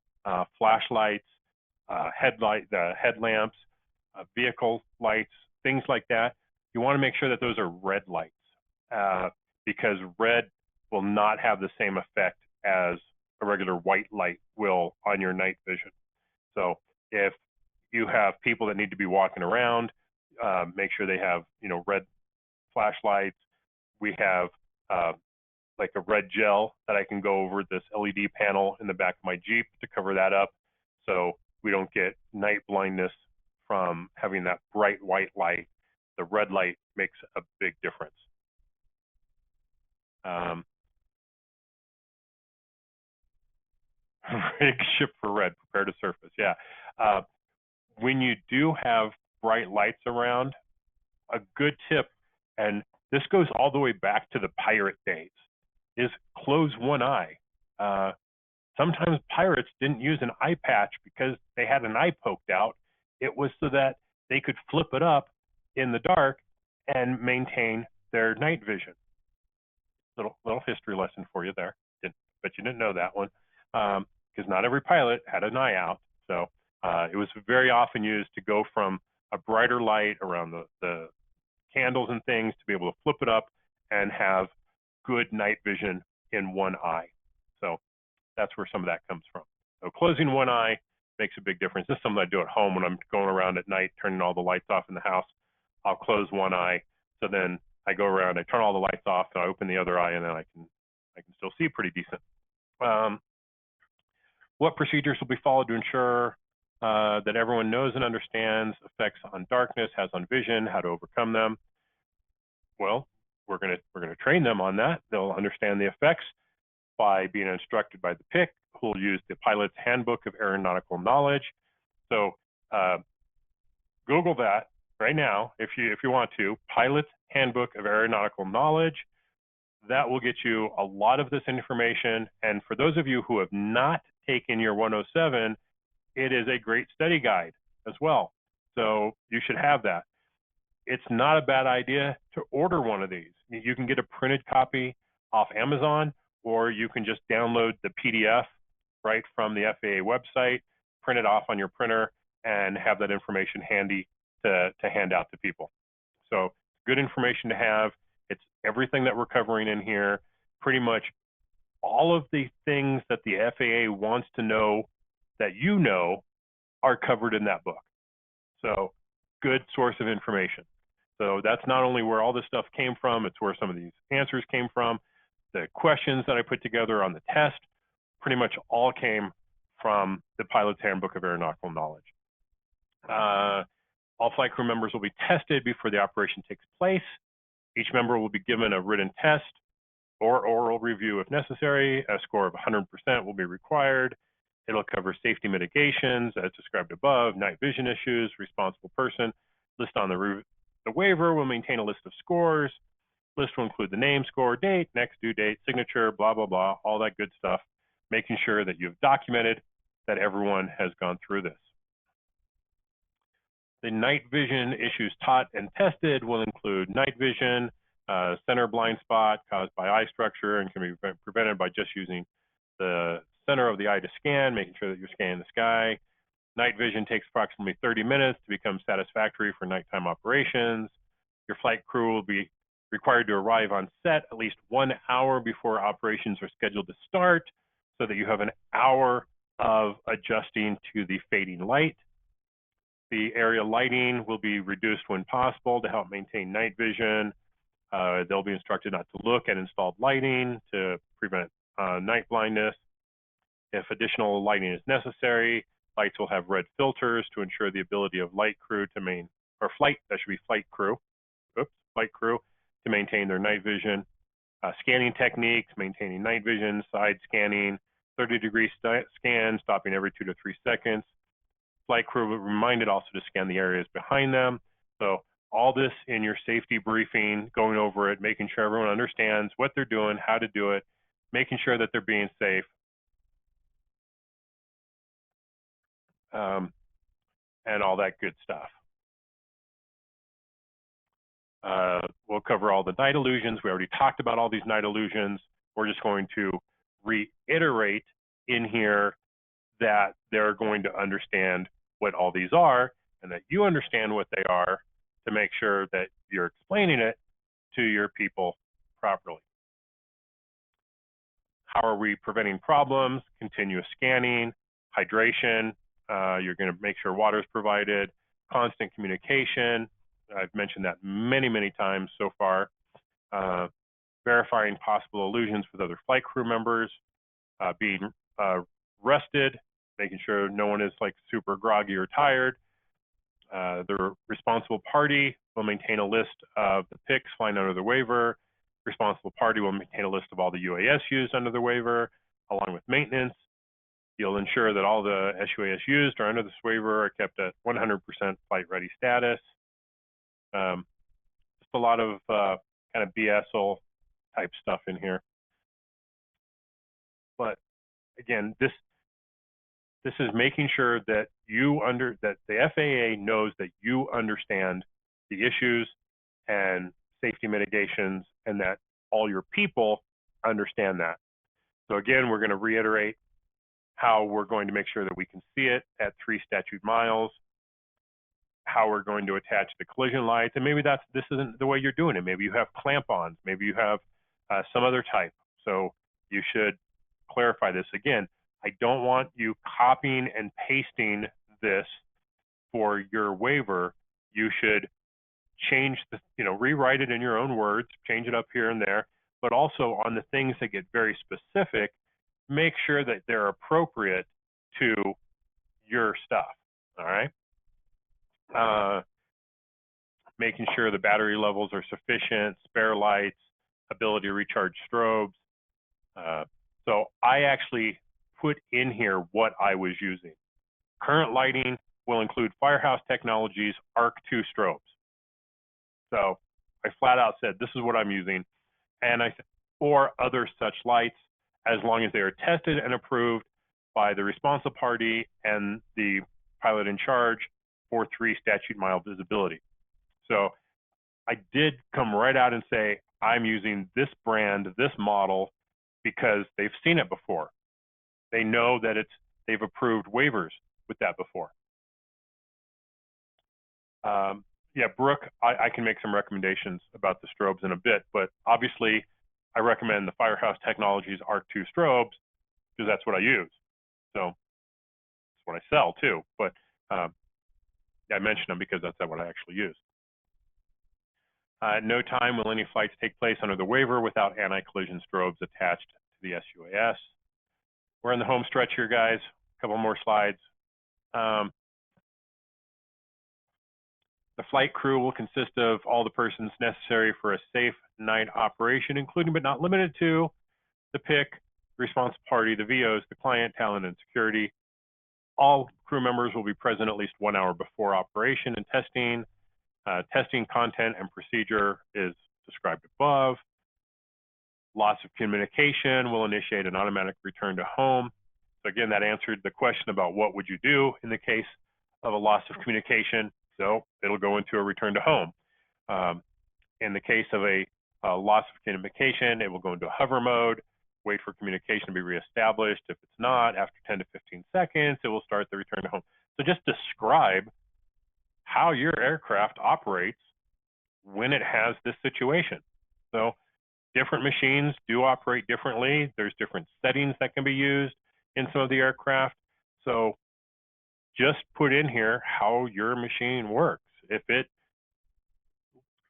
flashlights, headlamps, vehicle lights, things like that, you want to make sure that those are red lights, because red will not have the same effect as a regular white light will on your night vision. So if you have people that need to be walking around, make sure they have, red flashlights. We have like a red gel that I can go over this LED panel in the back of my Jeep to cover that up, so we don't get night blindness from having that bright white light. The red light makes a big difference. Ship for red, prepare to surface. Yeah. When you do have bright lights around, a good tip, and this goes all the way back to the pirate days, is close one eye. Sometimes pirates didn't use an eye patch because they had an eye poked out. It was so that they could flip it up in the dark and maintain their night vision. Little history lesson for you there. Bet you didn't know that one, because not every pilot had an eye out. So it was very often used to go from a brighter light around the candles and things to be able to flip it up and have good night vision in one eye. So That's where some of that comes from. So closing one eye makes a big difference. This is something I do at home when I'm going around at night, turning all the lights off in the house. I'll close one eye, so then I go around, I turn all the lights off, and I open the other eye, and then I can still see pretty decent. What procedures will be followed to ensure that everyone knows and understands effects on darkness, has on vision, how to overcome them? Well, we're gonna train them on that. They'll understand the effects by being instructed by the PIC, who will use the Pilot's Handbook of Aeronautical Knowledge. So Google that right now if you want to, Pilot's Handbook of Aeronautical Knowledge. That will get you a lot of this information. And for those of you who have not taken your 107, it is a great study guide as well. So you should have that. It's not a bad idea to order one of these. You can get a printed copy off Amazon, or you can just download the PDF right from the FAA website, print it off on your printer, and have that information handy to hand out to people. So good information to have. It's everything that we're covering in here. Pretty much all of the things that the FAA wants to know that you know are covered in that book. So good source of information. So that's not only where all this stuff came from, it's where some of these answers came from. The questions that I put together on the test pretty much all came from the Pilot's Handbook of Aeronautical Knowledge. All flight crew members will be tested before the operation takes place. Each member will be given a written test or oral review if necessary. A score of 100% will be required. It'll cover safety mitigations as described above, night vision issues, responsible person. List on the waiver will maintain a list of scores. List will include the name, score, date, next due date, signature, blah, blah, blah, all that good stuff, making sure that you've documented that everyone has gone through this. The night vision issues taught and tested will include night vision, center blind spot caused by eye structure and can be prevented by just using the center of the eye to scan, making sure that you're scanning the sky. Night vision takes approximately 30 minutes to become satisfactory for nighttime operations. Your flight crew will be required to arrive on set at least 1 hour before operations are scheduled to start so that you have an hour of adjusting to the fading light. The area lighting will be reduced when possible to help maintain night vision. They'll be instructed not to look at installed lighting to prevent night blindness. If additional lighting is necessary, lights will have red filters to ensure the ability of flight crew to maintain their night vision. Scanning techniques, maintaining night vision, side scanning, 30-degree scan, stopping every 2 to 3 seconds. Flight crew were reminded also to scan the areas behind them. So all this in your safety briefing, going over it, making sure everyone understands what they're doing, how to do it, making sure that they're being safe. And all that good stuff. We'll cover all the night illusions. We already talked about all these night illusions. We're just going to reiterate in here that they're going to understand what all these are and that you understand what they are to make sure that you're explaining it to your people properly. How are we preventing problems? Continuous scanning, hydration. You're going to make sure water is provided, constant communication. I've mentioned that many, many times so far. Verifying possible illusions with other flight crew members, being rested, making sure no one is like super groggy or tired. The responsible party will maintain a list of the PICs flying under the waiver. Responsible party will maintain a list of all the UAS used under the waiver, along with maintenance. You'll ensure that all the SUAS used or under this waiver are kept at 100% flight ready status. Just a lot of kind of BSL type stuff in here. But again, this is making sure that that the FAA knows that you understand the issues and safety mitigations and that all your people understand that. So again, we're going to reiterate how we're going to make sure that we can see it at 3 statute miles, how we're going to attach the collision lights, and maybe this isn't the way you're doing it. Maybe you have clamp-ons, maybe you have some other type. So you should clarify this again. I don't want you copying and pasting this for your waiver. You should change the, rewrite it in your own words, change it up here and there, but also on the things that get very specific, make sure that they're appropriate to your stuff, all right? Making sure the battery levels are sufficient, spare lights, ability to recharge strobes. So I actually put in here what I was using. Current lighting will include Firehouse Technologies Arc 2 strobes. So I flat out said, this is what I'm using. And I said, or other such lights, as long as they are tested and approved by the responsible party and the pilot in charge for 3 statute mile visibility. So I did come right out and say, I'm using this brand, this model, because they've seen it before. They know that they've approved waivers with that before. Yeah, Brooke, I can make some recommendations about the strobes in a bit, but obviously I recommend the Firehouse Technologies Arc 2 strobes because that's what I use. So that's what I sell too, but yeah, I mentioned them because that's what I actually use. At no time will any flights take place under the waiver without anti-collision strobes attached to the SUAS. We're in the home stretch here, guys. A couple more slides. The flight crew will consist of all the persons necessary for a safe night operation, including but not limited to the PIC, responsible party, the VOs, the client, talent, and security. All crew members will be present at least 1 hour before operation and testing. Testing content and procedure is described above. Loss of communication will initiate an automatic return to home. So again, that answered the question about what would you do in the case of a loss of communication. So it'll go into a return to home. In the case of a loss of communication, it will go into a hover mode, wait for communication to be reestablished. If it's not, after 10 to 15 seconds, it will start the return to home. So just describe how your aircraft operates when it has this situation. So different machines do operate differently. There's different settings that can be used in some of the aircraft. So just put in here how your machine works. If it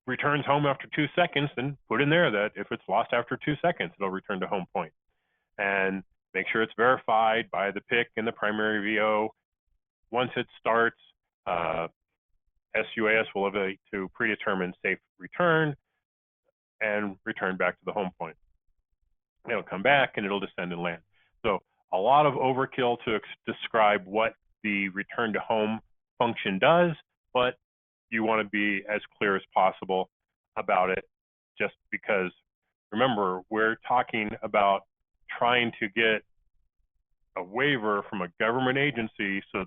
returns home after 2 seconds, then put in there that if it's lost after 2 seconds, it'll return to home point. And make sure it's verified by the PIC and the primary VO. Once it starts, SUAS will evaluate to predetermined safe return and return back to the home point. It'll come back and it'll descend and land. So a lot of overkill to describe what the return to home function does, but you want to be as clear as possible about it, just because remember, we're talking about trying to get a waiver from a government agency, so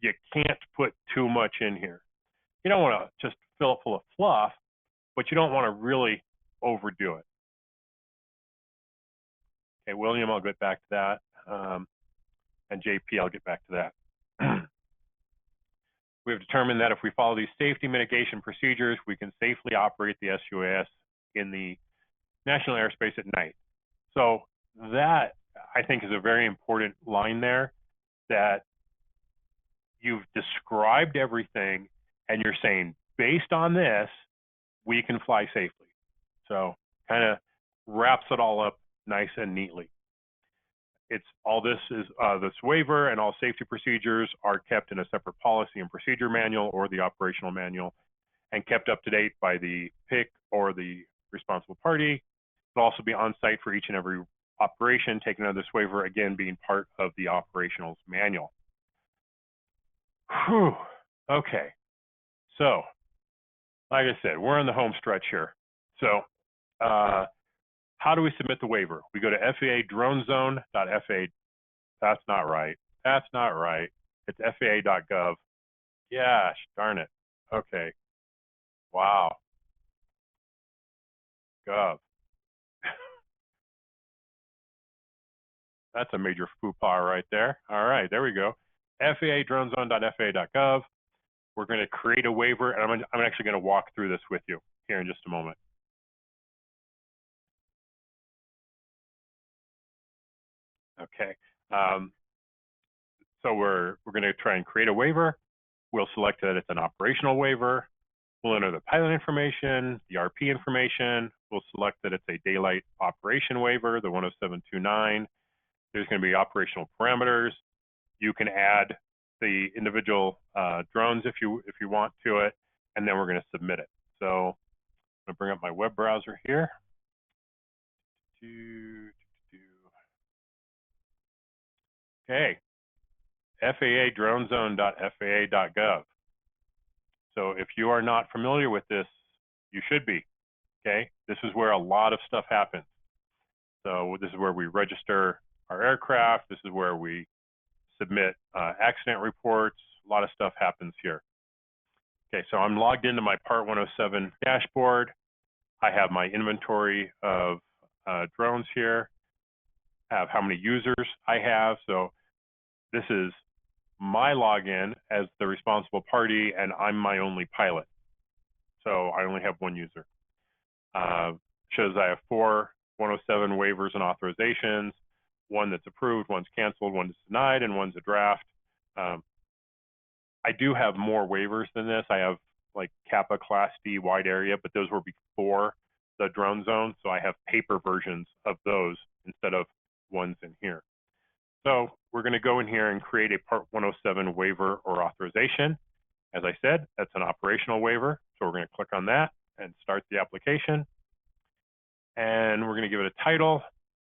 you can't put too much in here. You don't want to just fill it full of fluff, but you don't want to really overdo it. Okay, William, I'll get back to that. And JP, I'll get back to that. We have determined that if we follow these safety mitigation procedures, we can safely operate the SUAS in the national airspace at night. So that, I think, is a very important line there, that you've described everything and you're saying, based on this, we can fly safely. So kind of wraps it all up nice and neatly. It's all this is this waiver and all safety procedures are kept in a separate policy and procedure manual or the operational manual and kept up to date by the PIC or the responsible party. It'll also be on site for each and every operation taken under this waiver, again, being part of the operationals manual. Whew. Okay. So, like I said, we're in the home stretch here. So, how do we submit the waiver? We go to FAA.dronezone.FAA. That's not right. That's not right. It's FAA.gov. Gosh, darn it. Okay. Wow. Gov. That's a major faux pas right there. All right, there we go. FAA.dronezone.FAA.gov. We're going to create a waiver, and I'm actually going to walk through this with you here in just a moment. Okay. So we're going to try and create a waiver. We'll select that it's an operational waiver. We'll enter the pilot information, the RP information. We'll select that it's a Daylight Operation Waiver, the 10729. There's going to be operational parameters. You can add the individual drones if you want to it, and then we're going to submit it. So I'm going to bring up my web browser here. Okay, FAA dronezone.faa.gov. So if you are not familiar with this, you should be. Okay, this is where a lot of stuff happens. So this is where we register our aircraft. This is where we submit accident reports. A lot of stuff happens here. Okay, so I'm logged into my Part 107 dashboard. I have my inventory of drones here. I have how many users I have. So this is my login as the responsible party, and I'm my only pilot. So I only have one user. Shows I have 4 107 waivers and authorizations, one that's approved, one's canceled, one's denied, and one's a draft. I do have more waivers than this. I have like Kappa Class D wide area, but those were before the drone zone, so I have paper versions of those instead of ones in here. So we're going to go in here and create a Part 107 waiver or authorization. As I said, that's an operational waiver, so we're going to click on that and start the application. And we're going to give it a title,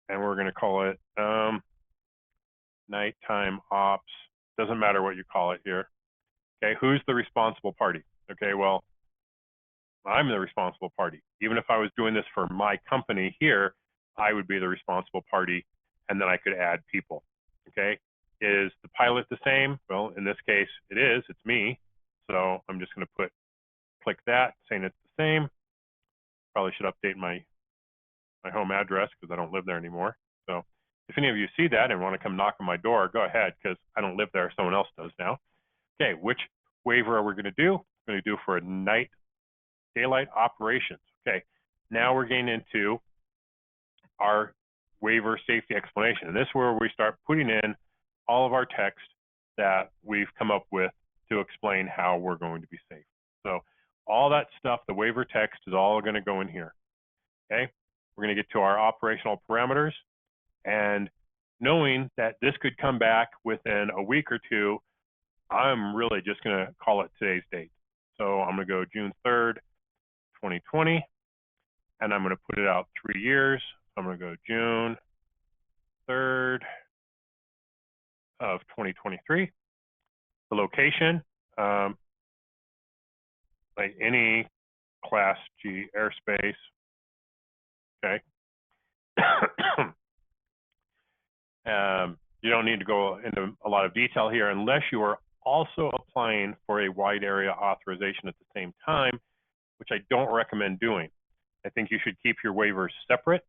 and we're going to call it nighttime ops. Doesn't matter what you call it here. Okay, who's the responsible party? Okay, well, I'm the responsible party. Even if I was doing this for my company here, I would be the responsible party, and then I could add people. Okay, is the pilot the same? Well, in this case, it is. It's me. So I'm just going to click that, saying it's the same. Probably should update my home address because I don't live there anymore. So if any of you see that and want to come knock on my door, go ahead, because I don't live there. Someone else does now. Okay, which waiver are we going to do? We're going to do for a daylight operations. Okay, now we're getting into our waiver safety explanation. And this is where we start putting in all of our text that we've come up with to explain how we're going to be safe. So all that stuff, the waiver text is all going to go in here. Okay, we're going to get to our operational parameters, and knowing that this could come back within a week or two, I'm really just going to call it today's date. So I'm going to go June 3rd, 2020, and I'm going to put it out 3 years. I'm going to go June 3rd of 2023. The location, like any Class G airspace. Okay. You don't need to go into a lot of detail here unless you are also applying for a wide area authorization at the same time, which I don't recommend doing. I think you should keep your waivers separate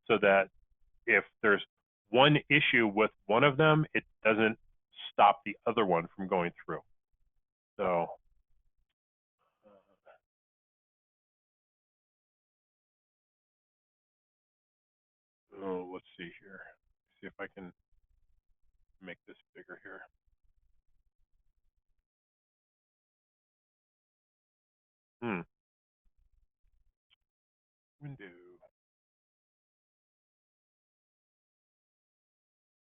so that if there's one issue with one of them, it doesn't stop the other one from going through. So let's see here. See if I can make this bigger here. Window.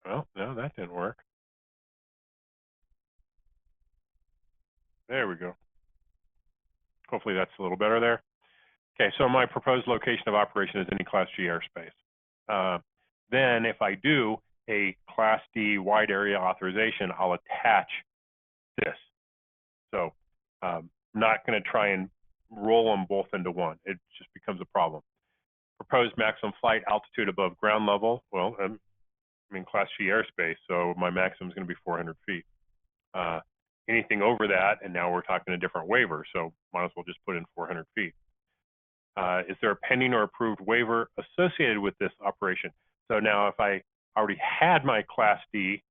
Well, no, that didn't work. There we go. Hopefully that's a little better there. Okay, so my proposed location of operation is any Class G airspace. Then if I do a Class D wide area authorization, I'll attach this. So I'm not going to try and roll them both into one. It just becomes a problem. Proposed maximum flight altitude above ground level. Well, I'm in Class G airspace, so my maximum is going to be 400 feet. Anything over that, and now we're talking a different waiver, so might as well just put in 400 feet. Is there a pending or approved waiver associated with this operation? So now if I already had my Class D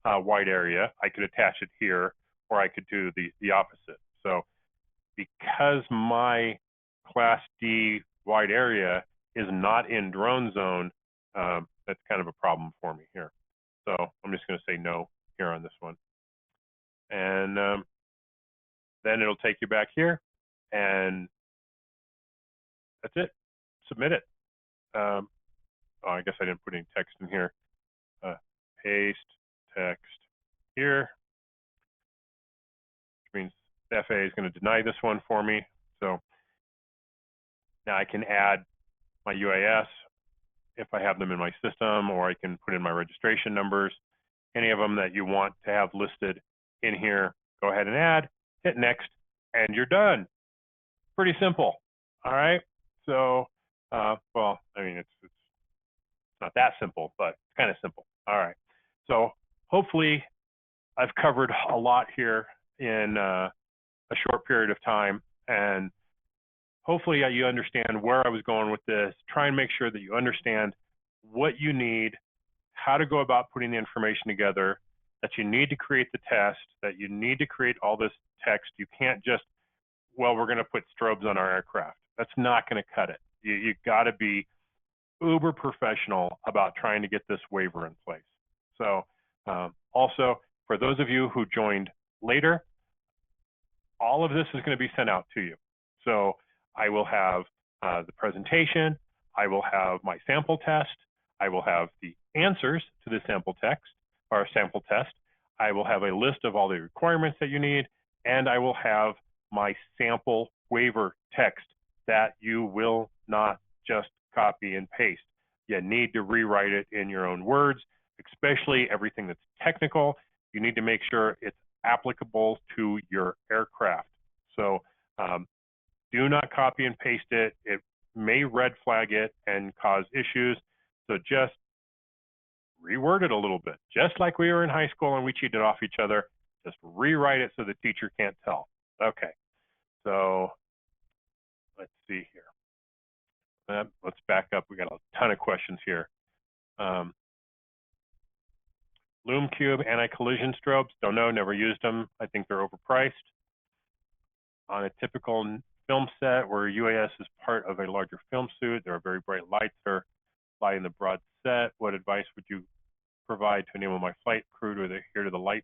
wide area, I could attach it here, or I could do the opposite. So because my Class D wide area is not in drone zone, that's kind of a problem for me here. So I'm just going to say no here on this one. And then it'll take you back here, and that's it. Submit it. Oh, I guess I didn't put any text in here. Paste text here, which means the FAA is going to deny this one for me. So now I can add my UAS if I have them in my system, or I can put in my registration numbers. Any of them that you want to have listed in here, go ahead and add, hit next, and you're done. Pretty simple. All right. So, well, I mean, it's not that simple, but it's kind of simple. All right. So hopefully I've covered a lot here in a short period of time, and hopefully you understand where I was going with this. Try and make sure that you understand what you need, how to go about putting the information together, that you need to create the test, that you need to create all this text. You can't just, well, we're going to put strobes on our aircraft. That's not going to cut it. You got to be uber professional about trying to get this waiver in place. So also, for those of you who joined later, all of this is going to be sent out to you. So I will have the presentation, I will have my sample test, I will have the answers to the sample text or sample test, I will have a list of all the requirements that you need, and I will have my sample waiver text that you will not just copy and paste. You need to rewrite it in your own words, especially everything that's technical. You need to make sure it's applicable to your aircraft. So do not copy and paste it. It may red flag it and cause issues. So just reword it a little bit, just like we were in high school and we cheated off each other. Just rewrite it so the teacher can't tell. Okay, so let's see here. Let's back up. We got a ton of questions here. Lume Cube anti-collision strobes, don't know, never used them. I think they're overpriced. On a typical film set where UAS is part of a larger film suit, there are very bright lights that are lighting the broad set. What advice would you provide to enable my flight crew to adhere to the light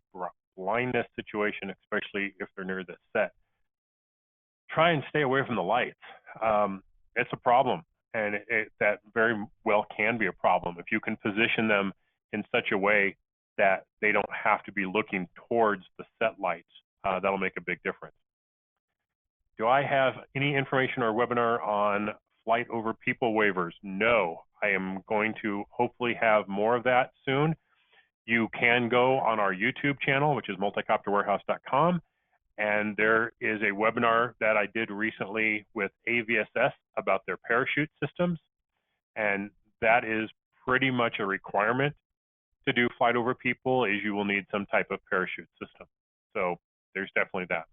blindness situation, especially if they're near the set? Try and stay away from the lights. It's a problem, and that very well can be a problem. If you can position them in such a way that they don't have to be looking towards the set lights, that'll make a big difference. Do I have any information or webinar on flight over people waivers? No, I am going to hopefully have more of that soon. You can go on our YouTube channel, which is multicopterwarehouse.com, and there is a webinar that I did recently with AVSS about their parachute systems, and that is pretty much a requirement to do flight over people, is you will need some type of parachute system. So there's definitely that.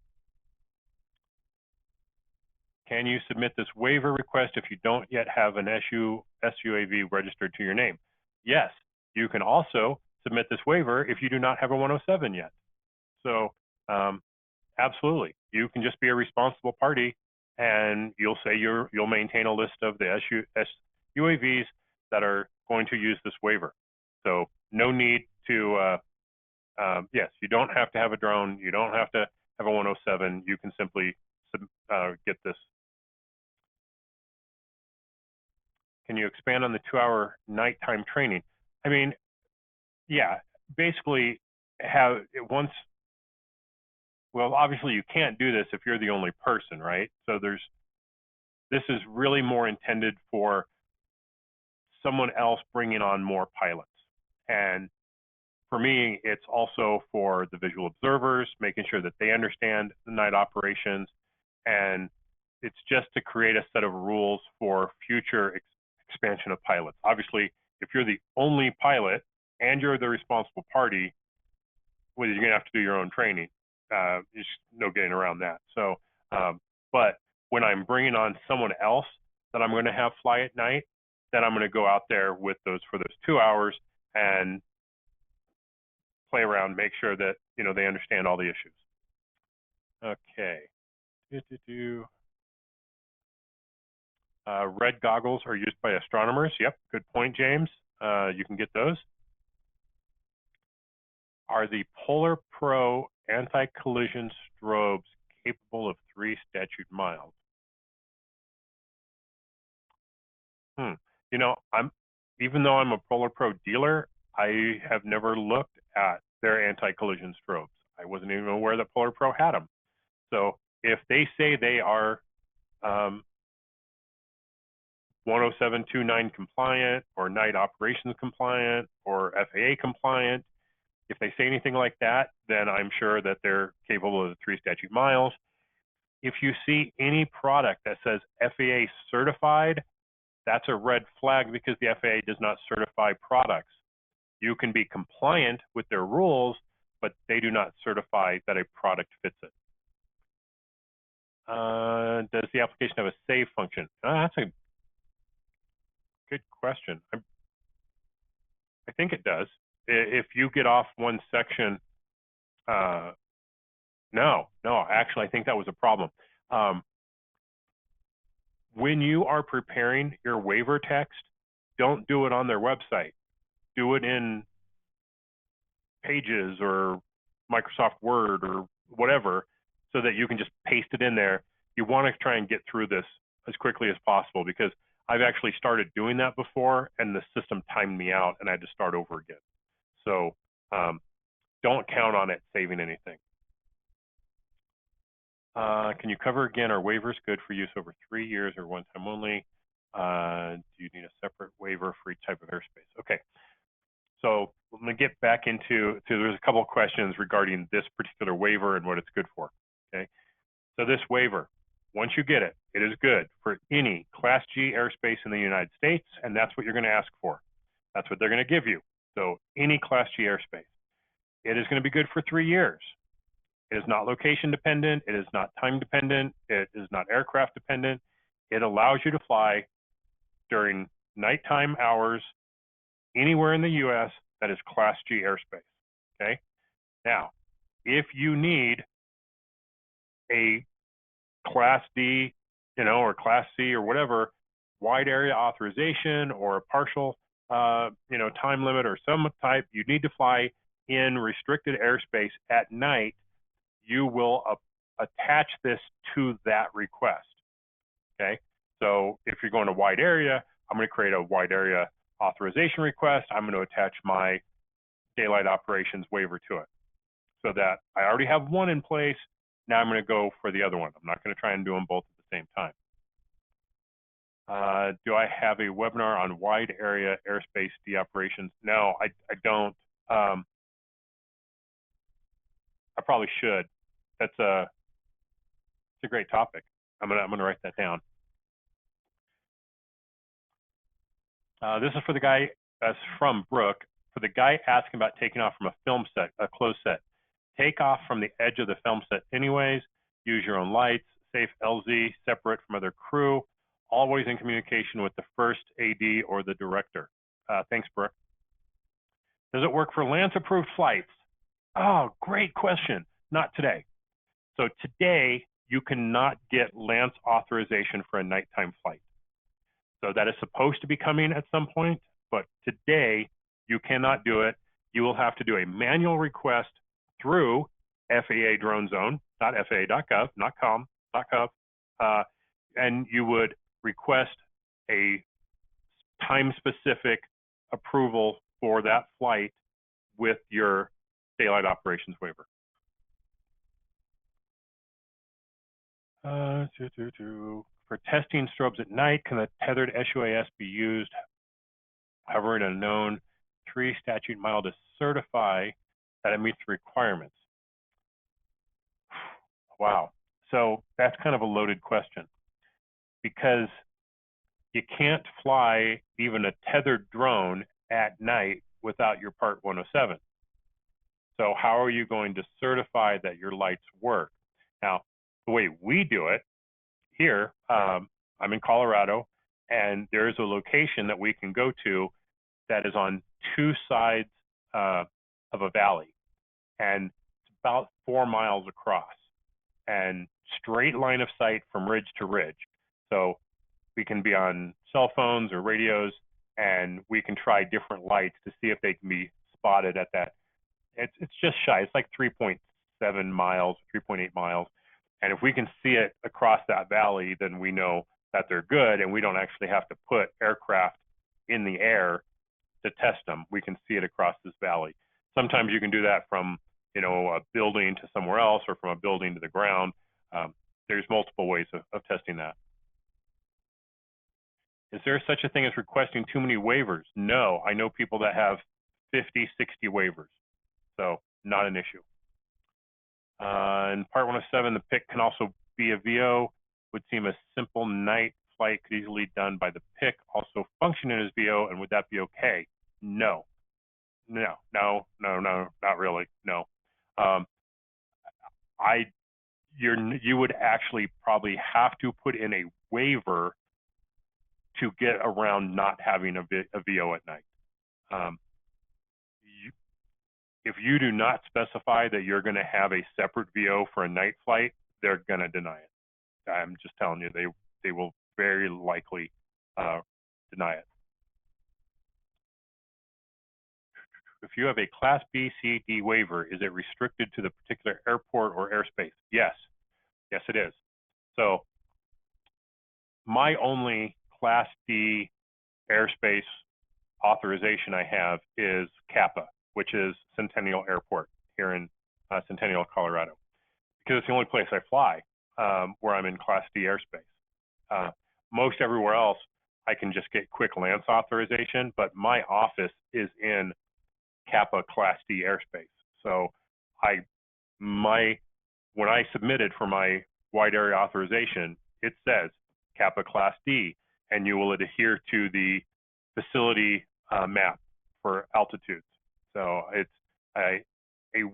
Can you submit this waiver request if you don't yet have an SUAV registered to your name? Yes, you can also submit this waiver if you do not have a 107 yet. So absolutely, you can just be a responsible party, and you'll say you'll maintain a list of the SUAVs that are going to use this waiver. So no need to, yes, you don't have to have a drone, you don't have to have a 107, you can simply get this. Can you expand on the 2-hour nighttime training? I mean, yeah, basically have it once, well, obviously you can't do this if you're the only person, right? So this is really more intended for someone else bringing on more pilots. And for me, it's also for the visual observers, making sure that they understand the night operations. And it's just to create a set of rules for future expansion of pilots. Obviously, if you're the only pilot and you're the responsible party, well, you're going to have to do your own training. There's no getting around that. So, but when I'm bringing on someone else that I'm going to have fly at night, then I'm going to go out there with those for those 2 hours and play around, make sure that they understand all the issues. Okay. Red goggles are used by astronomers. Yep, good point, James. You can get those. Are the Polar Pro anti-collision strobes capable of 3 statute miles? You know, even though I'm a Polar Pro dealer, I have never looked at their anti-collision strobes. I wasn't even aware that Polar Pro had them. So if they say they are 10729 compliant or night operations compliant or FAA compliant, if they say anything like that, then I'm sure that they're capable of the 3 statute miles. If you see any product that says FAA certified, that's a red flag because the FAA does not certify products. You can be compliant with their rules, but they do not certify that a product fits it. Does the application have a save function? That's a good question. I think it does. If you get off one section, no, actually, I think that was a problem. When you are preparing your waiver text, don't do it on their website. Do it in Pages or Microsoft Word or whatever, so that you can just paste it in there. You want to try and get through this as quickly as possible, because I've actually started doing that before and the system timed me out and I had to start over again. So don't count on it saving anything. Can you cover again, are waivers good for use over 3 years or one time only? Do you need a separate waiver for each type of airspace? Okay, so I'm going to get back into, there's a couple of questions regarding this particular waiver and what it's good for, okay? So this waiver, once you get it, it is good for any Class G airspace in the United States, and that's what you're going to ask for. That's what they're going to give you. So any Class G airspace. It is going to be good for 3 years. It is not location dependent. It is not time dependent. It is not aircraft dependent. It allows you to fly during nighttime hours anywhere in the U.S. that is Class G airspace, okay? Now, if you need a Class D, or Class C or whatever, wide area authorization or a partial, time limit or some type, you need to fly in restricted airspace at night, you will attach this to that request, okay? So if you're going to wide area, I'm going to create a wide area authorization request. I'm going to attach my Daylight Operations Waiver to it, so that I already have one in place. Now I'm going to go for the other one. I'm not going to try and do them both at the same time. Do I have a webinar on wide area airspace de-operations? No, I don't. I probably should. It's a great topic. I'm gonna write that down. This is for the guy, that's from Brooke, for the guy asking about taking off from a film set, a closed set. Take off from the edge of the film set anyways, use your own lights, safe LZ, separate from other crew, always in communication with the first AD or the director. Thanks, Brooke. Does it work for Lance-approved flights? Oh, great question. Not today. So today, you cannot get Lance authorization for a nighttime flight. So that is supposed to be coming at some point, but today you cannot do it. You will have to do a manual request through FAA Drone Zone, not FAA.gov, not com, not gov, and you would request a time-specific approval for that flight with your Daylight Operations Waiver. For testing strobes at night, can the tethered SUAS be used, hovering a known 3 statute mile to certify that it meets the requirements? Wow. So that's kind of a loaded question, because you can't fly even a tethered drone at night without your Part 107. So how are you going to certify that your lights work? Now, the way we do it here, I'm in Colorado, and there's a location that we can go to that is on 2 sides of a valley, and it's about 4 miles across, and straight line of sight from ridge to ridge. So we can be on cell phones or radios, and we can try different lights to see if they can be spotted at that it's just shy. It's like 3.7 miles, 3.8 miles. And if we can see it across that valley, then we know that they're good, and we don't actually have to put aircraft in the air to test them. We can see it across this valley. Sometimes you can do that from, a building to somewhere else, or from a building to the ground. There's multiple ways of testing that. Is there such a thing as requesting too many waivers? No, I know people that have 50, 60 waivers, so not an issue. In part 107, the PIC can also be a VO. Would seem a simple night flight could easily done by the PIC, also functioning as VO, and would that be okay? No, not really, no. You would actually probably have to put in a waiver to get around not having a VO at night. If you do not specify that you're going to have a separate VO for a night flight, they're going to deny it. I'm just telling you, they will very likely deny it. If you have a Class B, C, D waiver, is it restricted to the particular airport or airspace? Yes, it is. So my only Class D airspace authorization I have is CAPA, which is Centennial Airport here in Centennial, Colorado, because it's the only place I fly where I'm in Class D airspace. Most everywhere else, I can just get quick Lance authorization, but my office is in CAPA Class D airspace. So when I submitted for my wide area authorization, it says CAPA Class D, and you will adhere to the facility map for altitudes. So it's a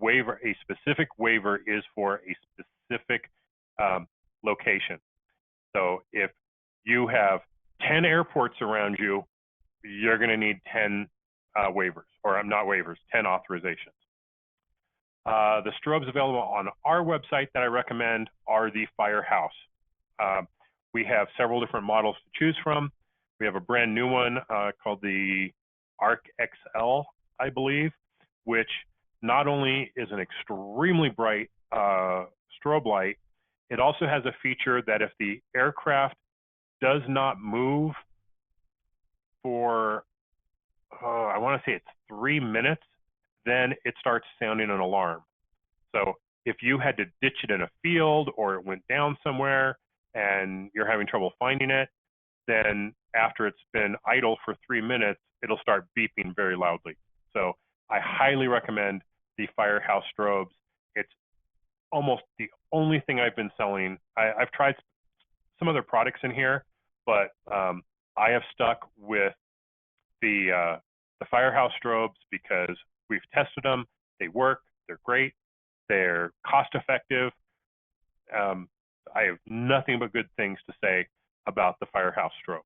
waiver. A specific waiver is for a specific location. So if you have 10 airports around you, you're going to need 10 waivers, or not waivers, 10 authorizations. The strobes available on our website that I recommend are the Firehouse. We have several different models to choose from. We have a brand new one called the Arc XL, I believe, which not only is an extremely bright strobe light, it also has a feature that if the aircraft does not move for, I want to say it's 3 minutes, then it starts sounding an alarm. So if you had to ditch it in a field, or it went down somewhere and you're having trouble finding it, then after it's been idle for 3 minutes, it'll start beeping very loudly. So I highly recommend the Firehouse strobes. It's almost the only thing I've been selling. I've tried some other products in here, but I have stuck with the Firehouse strobes because we've tested them. They work. They're great. They're cost effective. I have nothing but good things to say about the Firehouse strobes.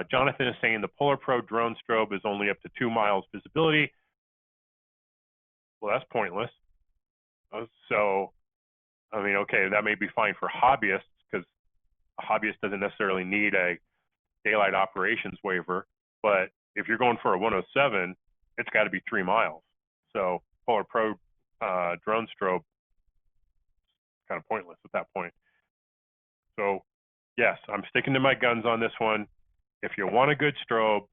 Jonathan is saying the Polar Pro drone strobe is only up to 2 miles visibility. Well, that's pointless. So, I mean, okay, that may be fine for hobbyists, because a hobbyist doesn't necessarily need a Daylight Operations Waiver. But if you're going for a 107, it's got to be 3 miles. So Polar Pro drone strobe is kind of pointless at that point. So yes, I'm sticking to my guns on this one. If you want a good strobe,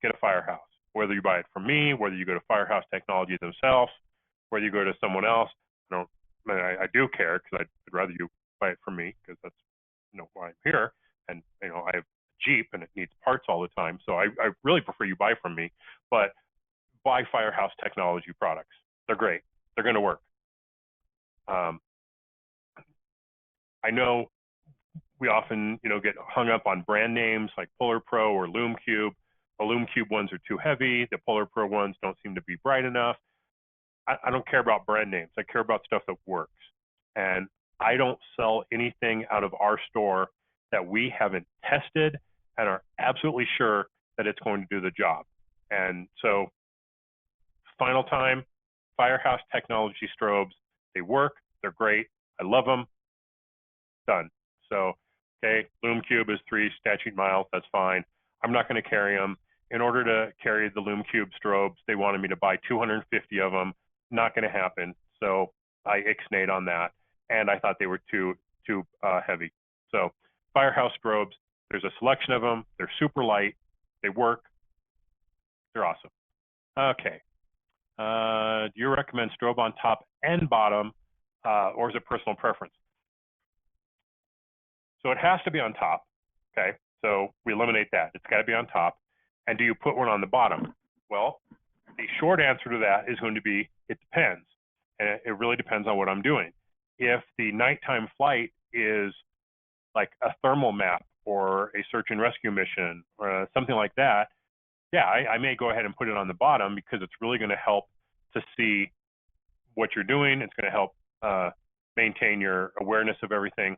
get a Firehouse. Whether you buy it from me, whether you go to Firehouse Technology themselves, whether you go to someone else, I do care, because I'd rather you buy it from me, because that's why I'm here. And I have a Jeep and it needs parts all the time, so I really prefer you buy from me. But buy Firehouse Technology products. They're great. They're going to work. I know we often get hung up on brand names like Polar Pro or Lume Cube. The Lume Cube ones are too heavy. The Polar Pro ones don't seem to be bright enough. I don't care about brand names. I care about stuff that works. And I don't sell anything out of our store that we haven't tested and are absolutely sure that it's going to do the job. And so, final time, Firehouse Technology strobes. They work. They're great. I love them. Done. So, okay, Lume Cube is 3 statute miles. That's fine. I'm not going to carry them. In order to carry the Lume Cube strobes, they wanted me to buy 250 of them. not going to happen. So I ixnayed on that, and I thought they were too heavy. So Firehouse strobes, there's a selection of them. They're super light. They work. They're awesome. Okay. Do you recommend strobe on top and bottom, or is it personal preference? So it has to be on top, okay? So we eliminate that. It's got to be on top. And do you put one on the bottom? Well, the short answer to that is going to be, it depends. And it really depends on what I'm doing. If the nighttime flight is like a thermal map or a search and rescue mission or something like that, yeah, I may go ahead and put it on the bottom because it's really going to help to see what you're doing. It's going to help maintain your awareness of everything.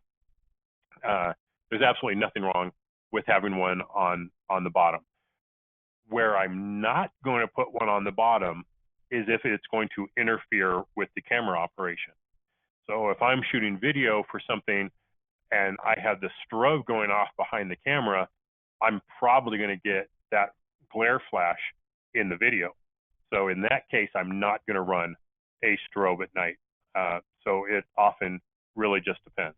There's absolutely nothing wrong with having one on the bottom. Where I'm not going to put one on the bottom is if it's going to interfere with the camera operation. So if I'm shooting video for something and I have the strobe going off behind the camera, I'm probably going to get that glare flash in the video. So in that case, I'm not going to run a strobe at night. So it often really just depends.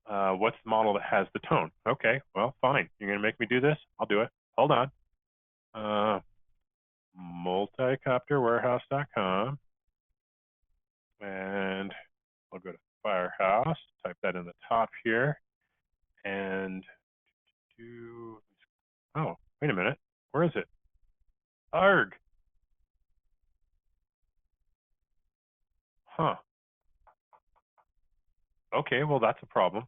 What's the model that has the tone? Okay, well, fine. You're going to make me do this? I'll do it. Hold on. Multicopterwarehouse.com. And I'll go to Firehouse, type that in the top here. And oh, wait a minute. Where is it? ARG. Huh. Okay, well, that's a problem.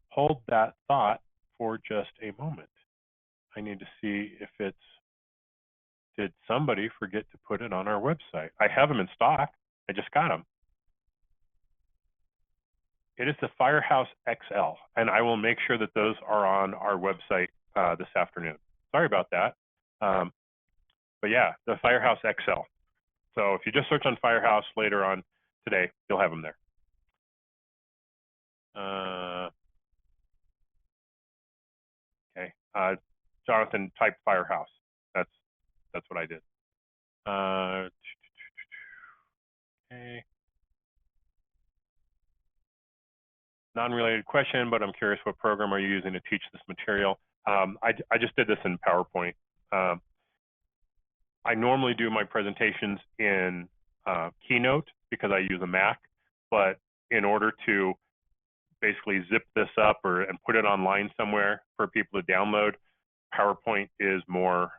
Hold that thought for just a moment. I need to see if it's, did somebody forget to put it on our website? I have them in stock. I just got them. It is the Firehouse XL, and I will make sure that those are on our website this afternoon. Sorry about that. But yeah, the Firehouse XL. So if you just search on Firehouse later on today, you'll have them there. Okay. Jonathan typed Firehouse. That's what I did. Okay. Non-related question, but I'm curious, what program are you using to teach this material? I just did this in PowerPoint. I normally do my presentations in Keynote because I use a Mac, but in order to basically zip this up and put it online somewhere for people to download, PowerPoint is more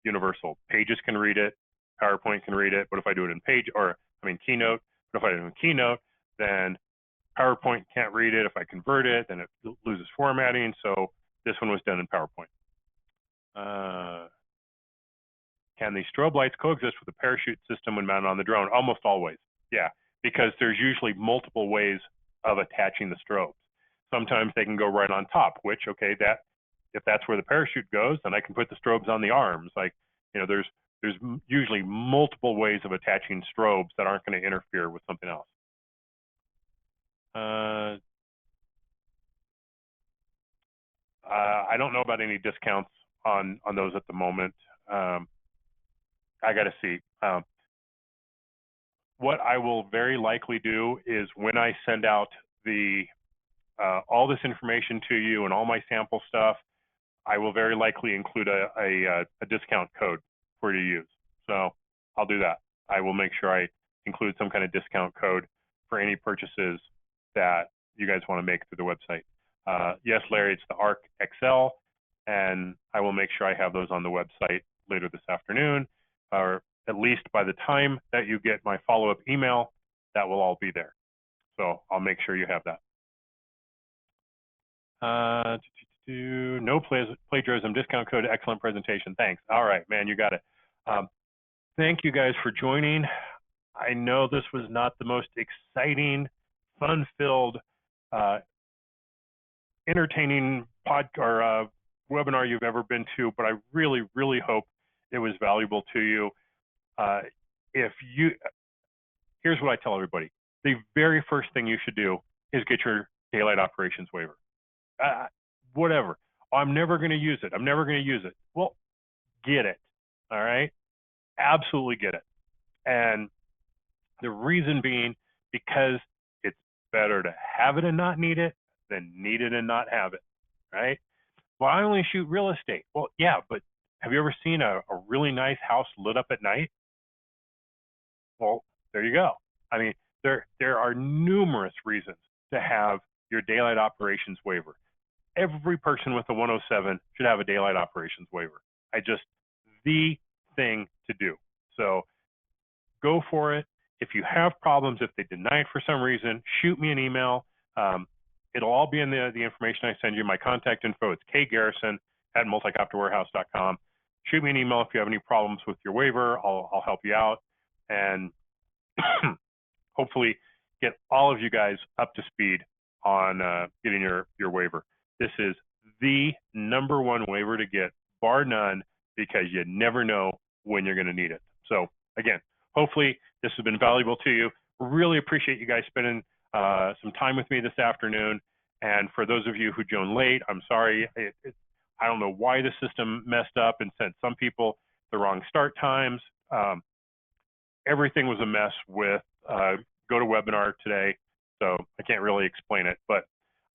universal. Pages can read it, PowerPoint can read it, but if I do it in Keynote, but if I do it in Keynote, then PowerPoint can't read it. If I convert it, then it loses formatting. So this one was done in PowerPoint. Can the strobe lights coexist with the parachute system when mounted on the drone? Almost always, yeah, because there's usually multiple ways of attaching the strobes. Sometimes they can go right on top, which, okay, if that's where the parachute goes, then I can put the strobes on the arms. Like, you know, there's usually multiple ways of attaching strobes that aren't going to interfere with something else. I don't know about any discounts on those at the moment. I got to see. What I will very likely do is when I send out all this information to you and all my sample stuff, I will very likely include a discount code for you to use. So I'll do that. I will make sure I include some kind of discount code for any purchases that you guys want to make through the website. Yes, Larry, it's the ARC XL, and I will make sure I have those on the website later this afternoon, or at least by the time that you get my follow-up email, that will all be there. So I'll make sure you have that. No plagiarism discount code, excellent presentation. Thanks. All right, man, you got it. Thank you guys for joining. I know this was not the most exciting, fun-filled, entertaining webinar you've ever been to, but I really, really hope it was valuable to you. Here's what I tell everybody. The very first thing you should do is get your Daylight Operations Waiver. whatever. Oh, I'm never going to use it. I'm never going to use it. Well, get it. All right. Absolutely get it. And the reason being, because it's better to have it and not need it than need it and not have it. Right. Well, I only shoot real estate. Well, yeah, but have you ever seen a really nice house lit up at night? Well, there you go. I mean, there are numerous reasons to have your daylight operations waiver. Every person with a 107 should have a daylight operations waiver. The thing to do. So go for it. If you have problems, if they deny it for some reason, shoot me an email. It'll all be in the information I send you. My contact info, it's kgarrison@multicopterwarehouse.com. Shoot me an email if you have any problems with your waiver. I'll help you out. And hopefully get all of you guys up to speed on getting your waiver. This is the #1 waiver to get, bar none, because you never know when you're going to need it. So again, hopefully this has been valuable to you. Really appreciate you guys spending some time with me this afternoon. And for those of you who joined late, I'm sorry. I don't know why the system messed up and sent some people the wrong start times. Everything was a mess with GoToWebinar today, so I can't really explain it, but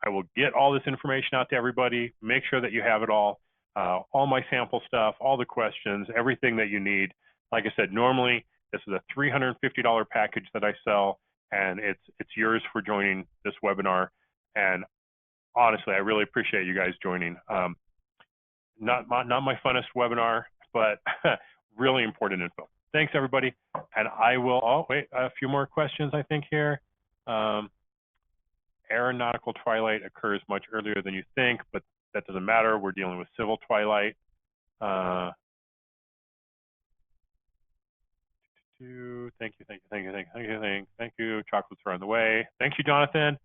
I will get all this information out to everybody, make sure that you have it all my sample stuff, all the questions, everything that you need. Like I said, normally this is a $350 package that I sell, and it's yours for joining this webinar. And honestly, I really appreciate you guys joining. Not my funnest webinar, but really important info. Thanks, everybody. And I will, oh, wait, a few more questions, I think, here. Aeronautical twilight occurs much earlier than you think, but that doesn't matter. We're dealing with civil twilight. Thank you. Chocolates are on the way. Thank you, Jonathan.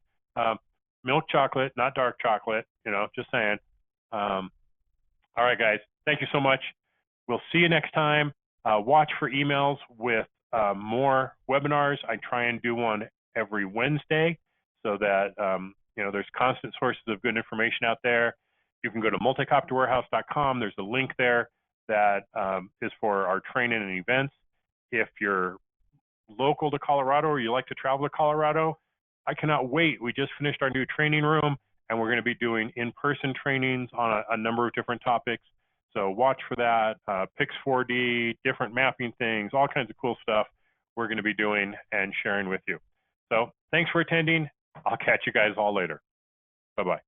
Milk chocolate, not dark chocolate, just saying. All right, guys. Thank you so much. We'll see you next time. Watch for emails with more webinars. I try and do one every Wednesday so that there's constant sources of good information out there. You can go to multicopterwarehouse.com. There's a link there that is for our training and events. If you're local to Colorado or you like to travel to Colorado, I cannot wait. We just finished our new training room, and we're going to be doing in-person trainings on a number of different topics. So watch for that, Pix4D, different mapping things, all kinds of cool stuff we're going to be doing and sharing with you. So thanks for attending. I'll catch you guys all later. Bye-bye.